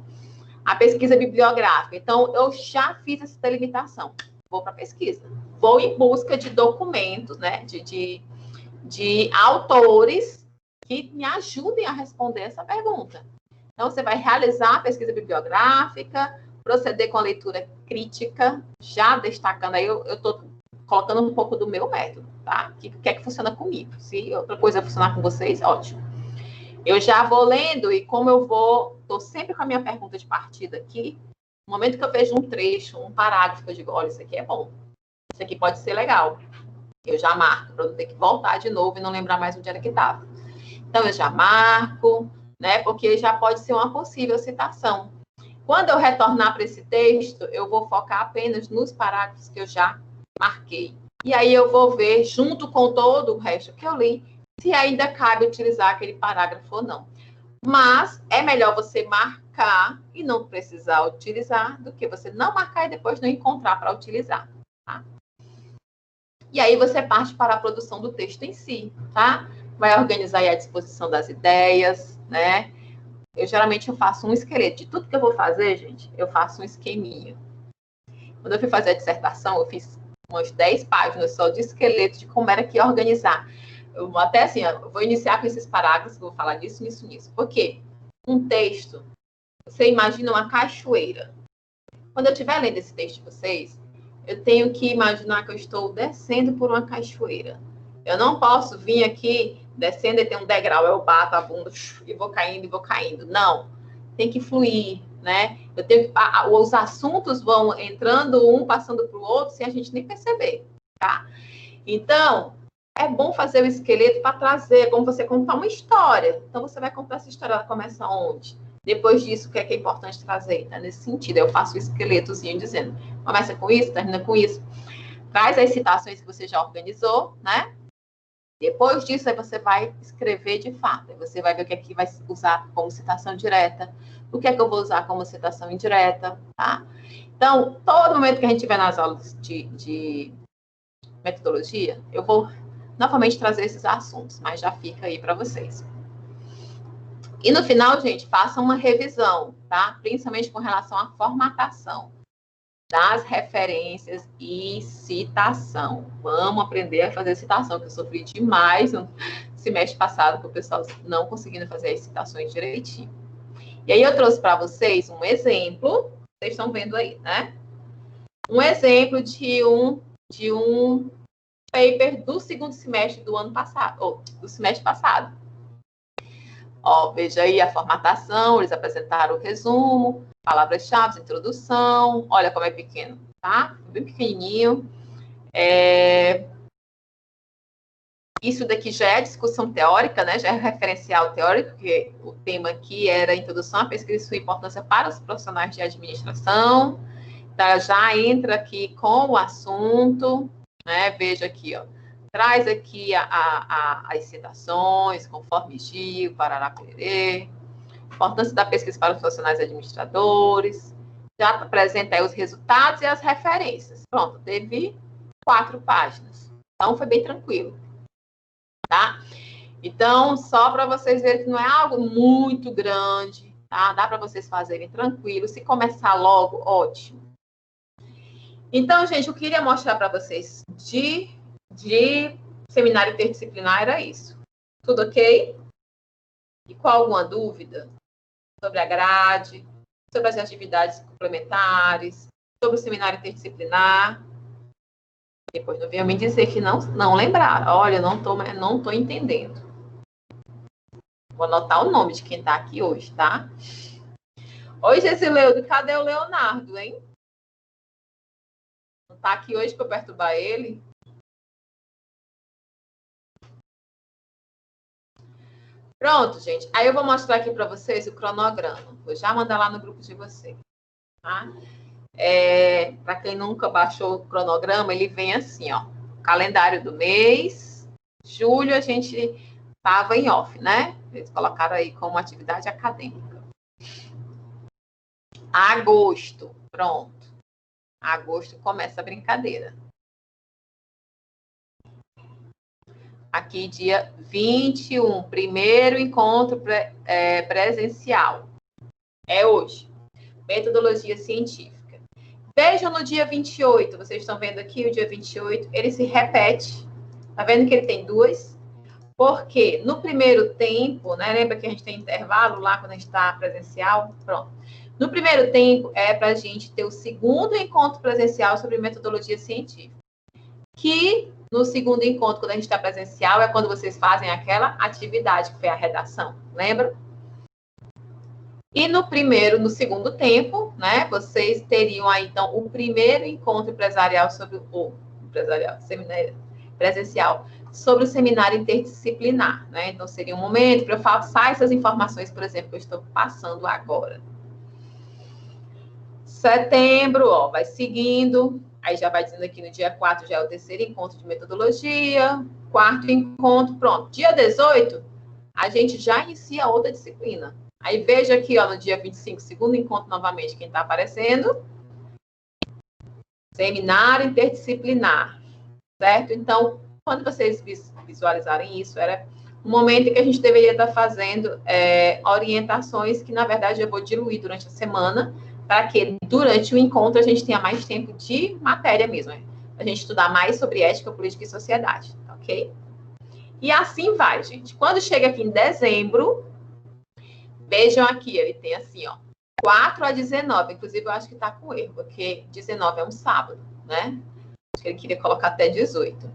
A pesquisa bibliográfica. Então, eu já fiz essa delimitação. Vou para a pesquisa. Vou em busca de documentos, né? De autores que me ajudem a responder essa pergunta. Então, você vai realizar a pesquisa bibliográfica, proceder com a leitura crítica, já destacando aí, eu estou colocando um pouco do meu método, tá? O que é que funciona comigo? Se outra coisa funcionar com vocês, ótimo. Eu já vou lendo e como eu estou sempre com a minha pergunta de partida aqui, no momento que eu vejo um trecho, um parágrafo, eu digo, olha, isso aqui é bom, isso aqui pode ser legal. Eu já marco, para eu não ter que voltar de novo e não lembrar mais onde era que estava. Então, eu já marco, né, porque já pode ser uma possível citação. Quando eu retornar para esse texto, eu vou focar apenas nos parágrafos que eu já marquei. E aí eu vou ver, junto com todo o resto que eu li, se ainda cabe utilizar aquele parágrafo ou não. Mas é melhor você marcar e não precisar utilizar do que você não marcar e depois não encontrar para utilizar, tá? E aí você parte para a produção do texto em si, tá? Vai organizar aí a disposição das ideias, né? Eu faço um esqueleto. De tudo que eu vou fazer, gente, eu faço um esqueminha. Quando eu fui fazer a dissertação, eu fiz umas 10 páginas só de esqueleto, de como era que ia organizar. Eu, até assim, eu vou iniciar com esses parágrafos, vou falar disso, nisso, nisso. Por quê? Um texto, você imagina uma cachoeira. Quando eu estiver lendo esse texto de vocês, eu tenho que imaginar que eu estou descendo por uma cachoeira. Eu não posso vir aqui descendo e ter um degrau, eu bato a bunda e vou caindo. Não, tem que fluir, né? Eu tenho que, os assuntos vão entrando um, passando para o outro, sem a gente nem perceber, tá? Então, é bom fazer o esqueleto para trazer, como você contar uma história. Então, você vai contar essa história, ela começa onde? Depois disso, o que é importante trazer? Tá? Nesse sentido, eu faço o esqueletozinho dizendo, começa com isso, termina com isso. Traz as citações que você já organizou, né? Depois disso, aí você vai escrever de fato. Aí você vai ver o que é que vai usar como citação direta, o que é que eu vou usar como citação indireta, tá? Então, todo momento que a gente tiver nas aulas de metodologia, eu vou novamente trazer esses assuntos, mas já fica aí para vocês. E no final, gente, façam uma revisão, tá? Principalmente com relação à formatação das referências e citação. Vamos aprender a fazer citação, que eu sofri demais no semestre passado com o pessoal não conseguindo fazer as citações direitinho. E aí eu trouxe para vocês um exemplo, vocês estão vendo aí, né? Um exemplo de um paper do segundo semestre do ano passado, ou do semestre passado. Ó, veja aí a formatação, eles apresentaram o resumo, palavras-chave, introdução, olha como é pequeno, tá? Bem pequenininho. Isso daqui já é discussão teórica, né? Já é referencial teórico, porque o tema aqui era a introdução à pesquisa e sua importância para os profissionais de administração. Então, já entra aqui com o assunto, né? Veja aqui, ó. Traz aqui as citações, conforme Gil, Parará, Pererê. Importância da pesquisa para os profissionais administradores. Já apresenta aí os resultados e as referências. Pronto, teve 4 páginas. Então, foi bem tranquilo. Tá? Então, só para vocês verem que não é algo muito grande, tá? Dá para vocês fazerem tranquilo. Se começar logo, ótimo. Então, gente, eu queria mostrar para vocês de seminário interdisciplinar era isso. Tudo ok? E com alguma dúvida sobre a grade, sobre as atividades complementares, sobre o seminário interdisciplinar? Depois não venha me dizer que não lembrar. Olha, não tô entendendo. Vou anotar o nome de quem está aqui hoje, tá? Oi, Gesileudo, cadê o Leonardo, hein? Não está aqui hoje para eu perturbar ele? Pronto, gente. Aí eu vou mostrar aqui para vocês o cronograma. Vou já mandar lá no grupo de vocês, tá? Para quem nunca baixou o cronograma, ele vem assim, ó. Calendário do mês. Julho a gente estava em off, né? Eles colocaram aí como atividade acadêmica. Agosto, pronto. Agosto começa a brincadeira. Aqui, dia 21, primeiro encontro presencial. É hoje. Metodologia científica. Vejam no dia 28, vocês estão vendo aqui o dia 28, ele se repete. Tá vendo que ele tem 2? Porque no primeiro tempo, né? Lembra que a gente tem intervalo lá quando a gente está presencial? Pronto. No primeiro tempo é para a gente ter o segundo encontro presencial sobre metodologia científica. Que no segundo encontro, quando a gente está presencial, é quando vocês fazem aquela atividade que foi a redação, lembra? E no segundo tempo, né, vocês teriam aí, então, o primeiro encontro empresarial sobre seminário presencial, sobre o seminário interdisciplinar, né? Então, seria um momento para eu passar essas informações, por exemplo, que eu estou passando agora. Setembro, ó, vai seguindo. Aí já vai dizendo aqui no dia 4, já é o terceiro encontro de metodologia. Quarto encontro, pronto. Dia 18, a gente já inicia outra disciplina. Aí veja aqui, ó, no dia 25, segundo encontro novamente, quem está aparecendo. Seminário interdisciplinar, certo? Então, quando vocês visualizarem isso, era um momento em que a gente deveria estar fazendo orientações que, na verdade, eu vou diluir durante a semana, para que durante o encontro a gente tenha mais tempo de matéria mesmo, né? A gente estudar mais sobre ética, política e sociedade, ok? E assim vai, gente. Quando chega aqui em dezembro, vejam aqui, ele tem assim, ó, 4 a 19, inclusive eu acho que tá com erro, porque 19 é um sábado, né? Acho que ele queria colocar até 18.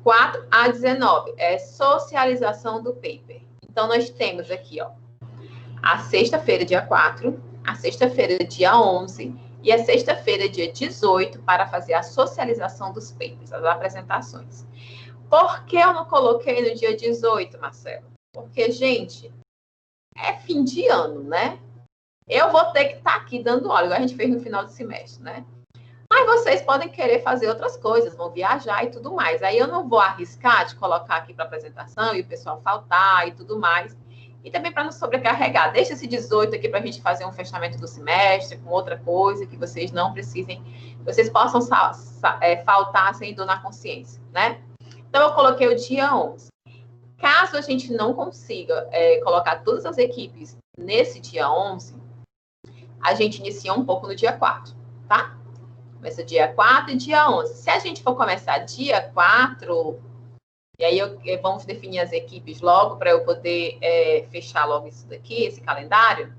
4 a 19 é socialização do paper. Então, nós temos aqui, ó, a sexta-feira, dia 4, a sexta-feira, dia 11 e a sexta-feira, dia 18, para fazer a socialização dos papers, as apresentações. Por que eu não coloquei no dia 18, Marcelo? Porque, gente, é fim de ano, né? Eu vou ter que estar aqui dando aula, igual a gente fez no final do semestre, né? Mas vocês podem querer fazer outras coisas, vão viajar e tudo mais. Aí eu não vou arriscar de colocar aqui para apresentação e o pessoal faltar e tudo mais. E também para não sobrecarregar. Deixa esse 18 aqui para a gente fazer um fechamento do semestre com outra coisa que vocês não precisem, vocês possam faltar sem dor na consciência, né? Então, eu coloquei o dia 11. Caso a gente não consiga colocar todas as equipes nesse dia 11, a gente inicia um pouco no dia 4, tá? Começa dia 4 e dia 11. Se a gente for começar dia 4, e aí vamos definir as equipes logo para eu poder fechar logo isso daqui, esse calendário,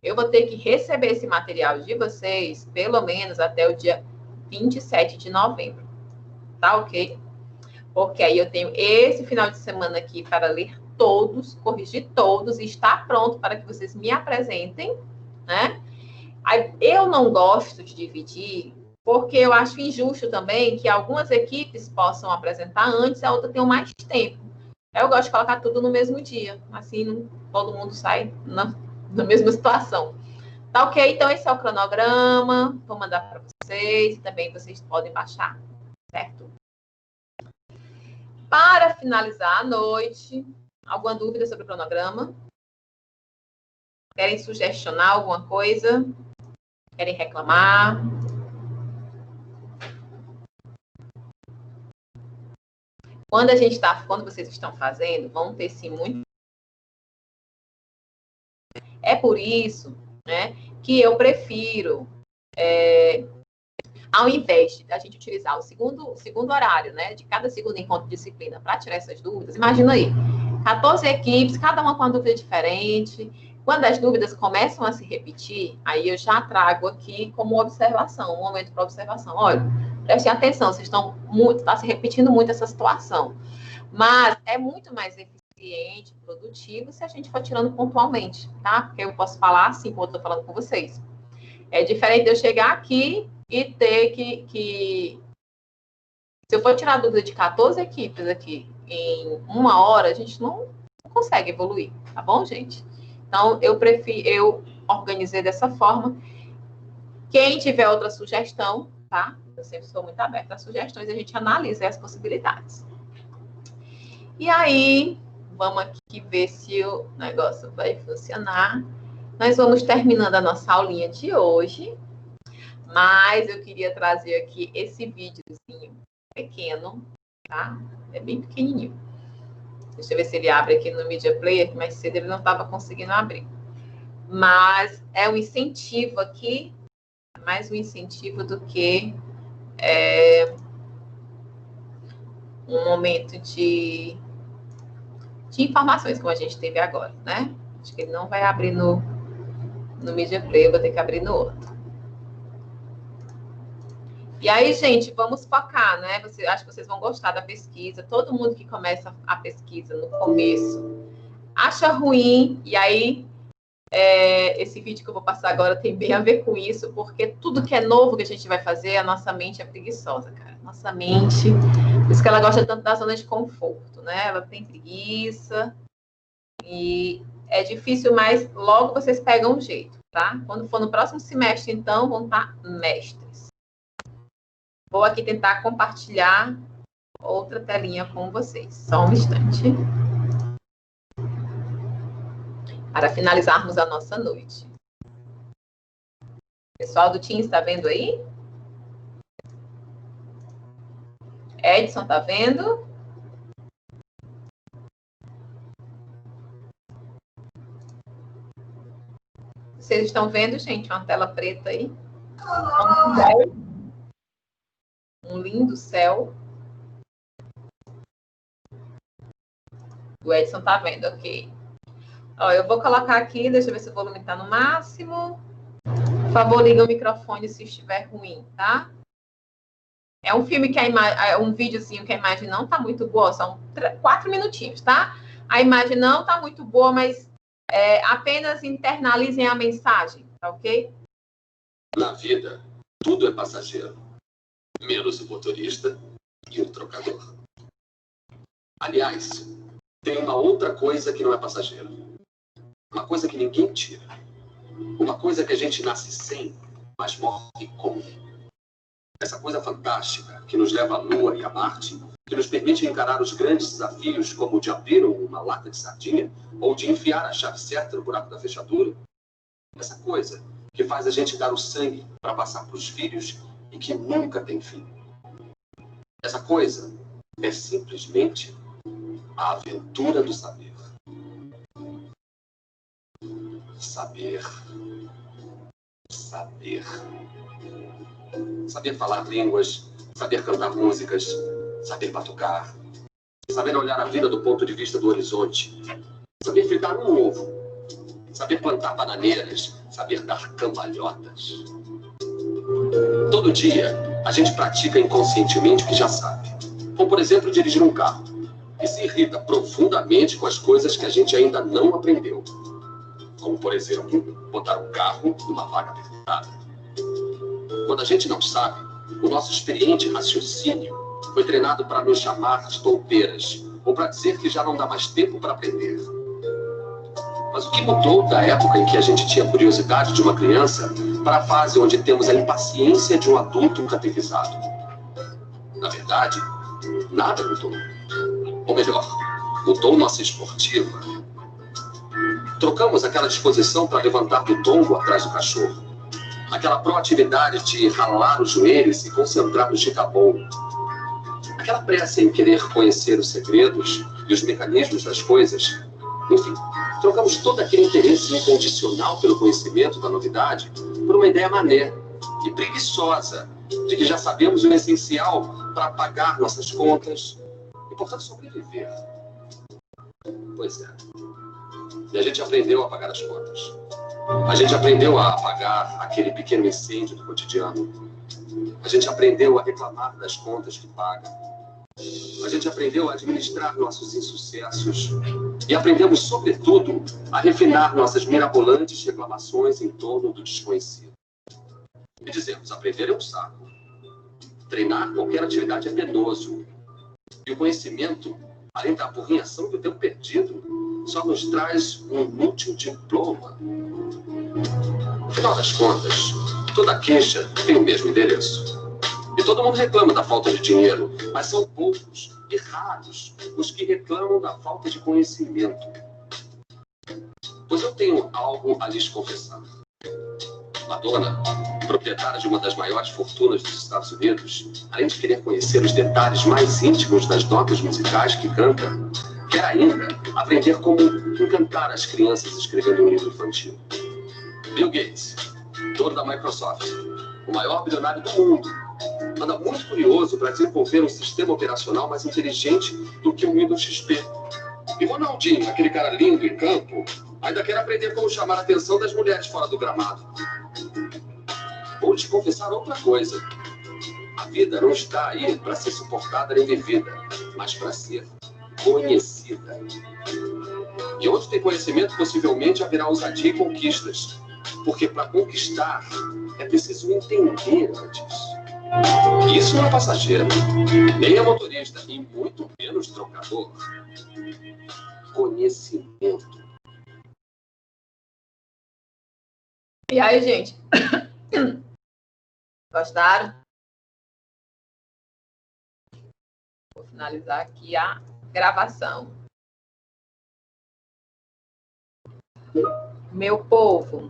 eu vou ter que receber esse material de vocês pelo menos até o dia 27 de novembro. Tá ok? Porque aí eu tenho esse final de semana aqui para ler todos, corrigir todos e estar pronto para que vocês me apresentem, né? Aí, eu não gosto de dividir, porque eu acho injusto também que algumas equipes possam apresentar antes e a outra tenham mais tempo. Eu gosto de colocar tudo no mesmo dia, assim todo mundo sai na mesma situação. Tá ok? Então, esse é o cronograma, vou mandar para vocês, e também vocês podem baixar, certo? Para finalizar a noite, alguma dúvida sobre o cronograma? Querem sugestionar alguma coisa? Querem reclamar? Quando vocês estão fazendo, vão ter sim muito. É por isso, né, que eu prefiro, ao invés de a gente utilizar o segundo horário, né, de cada segundo encontro de disciplina para tirar essas dúvidas, imagina aí, 14 equipes, cada uma com uma dúvida diferente. Quando as dúvidas começam a se repetir, aí eu já trago aqui como observação, um momento para observação. Olha, prestem atenção, vocês está se repetindo muito essa situação. Mas é muito mais eficiente, produtivo, se a gente for tirando pontualmente, tá? Porque eu posso falar assim, como eu estou falando com vocês. É diferente de eu chegar aqui e ter que... Se eu for tirar a dúvida de 14 equipes aqui em 1 hora, a gente não consegue evoluir, tá bom, gente? Então, eu organizei dessa forma. Quem tiver outra sugestão, tá? Eu sempre sou muito aberta a sugestões, a gente analisa as possibilidades. E aí, vamos aqui ver se o negócio vai funcionar. Nós vamos terminando a nossa aulinha de hoje, mas eu queria trazer aqui esse videozinho pequeno, tá? É bem pequenininho. Deixa eu ver se ele abre aqui no Media Player, que mais cedo ele não estava conseguindo abrir. Mas é um incentivo aqui, mais um incentivo do que um momento de informações, como a gente teve agora, né? Acho que ele não vai abrir no Media Player, eu vou ter que abrir no outro. E aí, gente, vamos focar, né? Acho que vocês vão gostar da pesquisa. Todo mundo que começa a pesquisa no começo acha ruim, e aí esse vídeo que eu vou passar agora tem bem a ver com isso, porque tudo que é novo que a gente vai fazer, a nossa mente é preguiçosa, cara. Nossa mente, por isso que ela gosta tanto da zona de conforto, né? Ela tem preguiça e é difícil, mas logo vocês pegam um jeito. tá? Quando for no próximo semestre, então, vão estar mestres. Vou aqui tentar compartilhar outra telinha com vocês. Só um instante. Para finalizarmos a nossa noite. Pessoal do Teams, está vendo aí? Edson, está vendo? Vocês estão vendo, gente, uma tela preta aí? Um lindo céu. O Edson está vendo, ok. Ó, eu vou colocar aqui, deixa eu ver se o volume está no máximo. Por favor, liga o microfone se estiver ruim, tá? É um filme que é um videozinho que a imagem não está muito boa, são 4 minutinhos, tá? A imagem não está muito boa, mas apenas internalizem a mensagem, tá ok? Na vida, tudo é passageiro, menos o motorista e o trocador. Aliás, tem uma outra coisa que não é passageiro. Uma coisa que ninguém tira. Uma coisa que a gente nasce sem, mas morre com. Essa coisa fantástica que nos leva à Lua e a Marte, que nos permite encarar os grandes desafios como o de abrir uma lata de sardinha ou de enfiar a chave certa no buraco da fechadura. Essa coisa que faz a gente dar o sangue para passar para os filhos e que nunca tem fim. Essa coisa é simplesmente a aventura do saber. Saber. Saber. Saber falar línguas, saber cantar músicas, saber batucar, saber olhar a vida do ponto de vista do horizonte, saber fritar um ovo, saber plantar bananeiras, saber dar cambalhotas. Todo dia, a gente pratica inconscientemente o que já sabe. Como, por exemplo, dirigir um carro, e se irrita profundamente com as coisas que a gente ainda não aprendeu. Como, por exemplo, botar um carro numa vaga apertada. Quando a gente não sabe, o nosso experiente raciocínio foi treinado para nos chamar de toupeiras, ou para dizer que já não dá mais tempo para aprender. Mas o que mudou da época em que a gente tinha curiosidade de uma criança para a fase onde temos a impaciência de um adulto catequizado? Na verdade, nada mudou. Ou melhor, mudou nossa esportiva. Trocamos aquela disposição para levantar do tombo atrás do cachorro. Aquela proatividade de ralar os joelhos e se concentrar no chicabou. Aquela pressa em querer conhecer os segredos e os mecanismos das coisas. Enfim, trocamos todo aquele interesse incondicional pelo conhecimento da novidade por uma ideia mané e preguiçosa de que já sabemos o essencial para pagar nossas contas e, portanto, sobreviver. Pois é. E a gente aprendeu a pagar as contas. A gente aprendeu a apagar aquele pequeno incêndio do cotidiano. A gente aprendeu a reclamar das contas que paga. A gente aprendeu a administrar nossos insucessos. E aprendemos, sobretudo, a refinar nossas mirabolantes reclamações em torno do desconhecido. E dizemos, aprender é um saco. Treinar qualquer atividade é penoso. E o conhecimento, além da apurrinhação do tempo perdido, só nos traz um inútil diploma. Afinal das contas, toda queixa tem o mesmo endereço. E todo mundo reclama da falta de dinheiro, mas são poucos e raros os que reclamam da falta de conhecimento. Pois eu tenho algo a lhes confessar. Madonna, proprietária de uma das maiores fortunas dos Estados Unidos, além de querer conhecer os detalhes mais íntimos das notas musicais que canta, quer ainda aprender como encantar as crianças escrevendo um livro infantil. Bill Gates, dono da Microsoft, o maior bilionário do mundo, anda muito curioso para desenvolver um sistema operacional mais inteligente do que o Windows XP. E Ronaldinho, aquele cara lindo em campo, ainda quer aprender como chamar a atenção das mulheres fora do gramado. Vou te confessar outra coisa. A vida não está aí para ser suportada nem vivida, mas para ser conhecida. E onde tem conhecimento, possivelmente haverá ousadia e conquistas. Porque para conquistar, é preciso entender antes. E isso não é passageiro, nem é motorista, e muito menos trocador. Conhecimento. E aí, gente, gostaram? Vou finalizar aqui a gravação. Meu povo,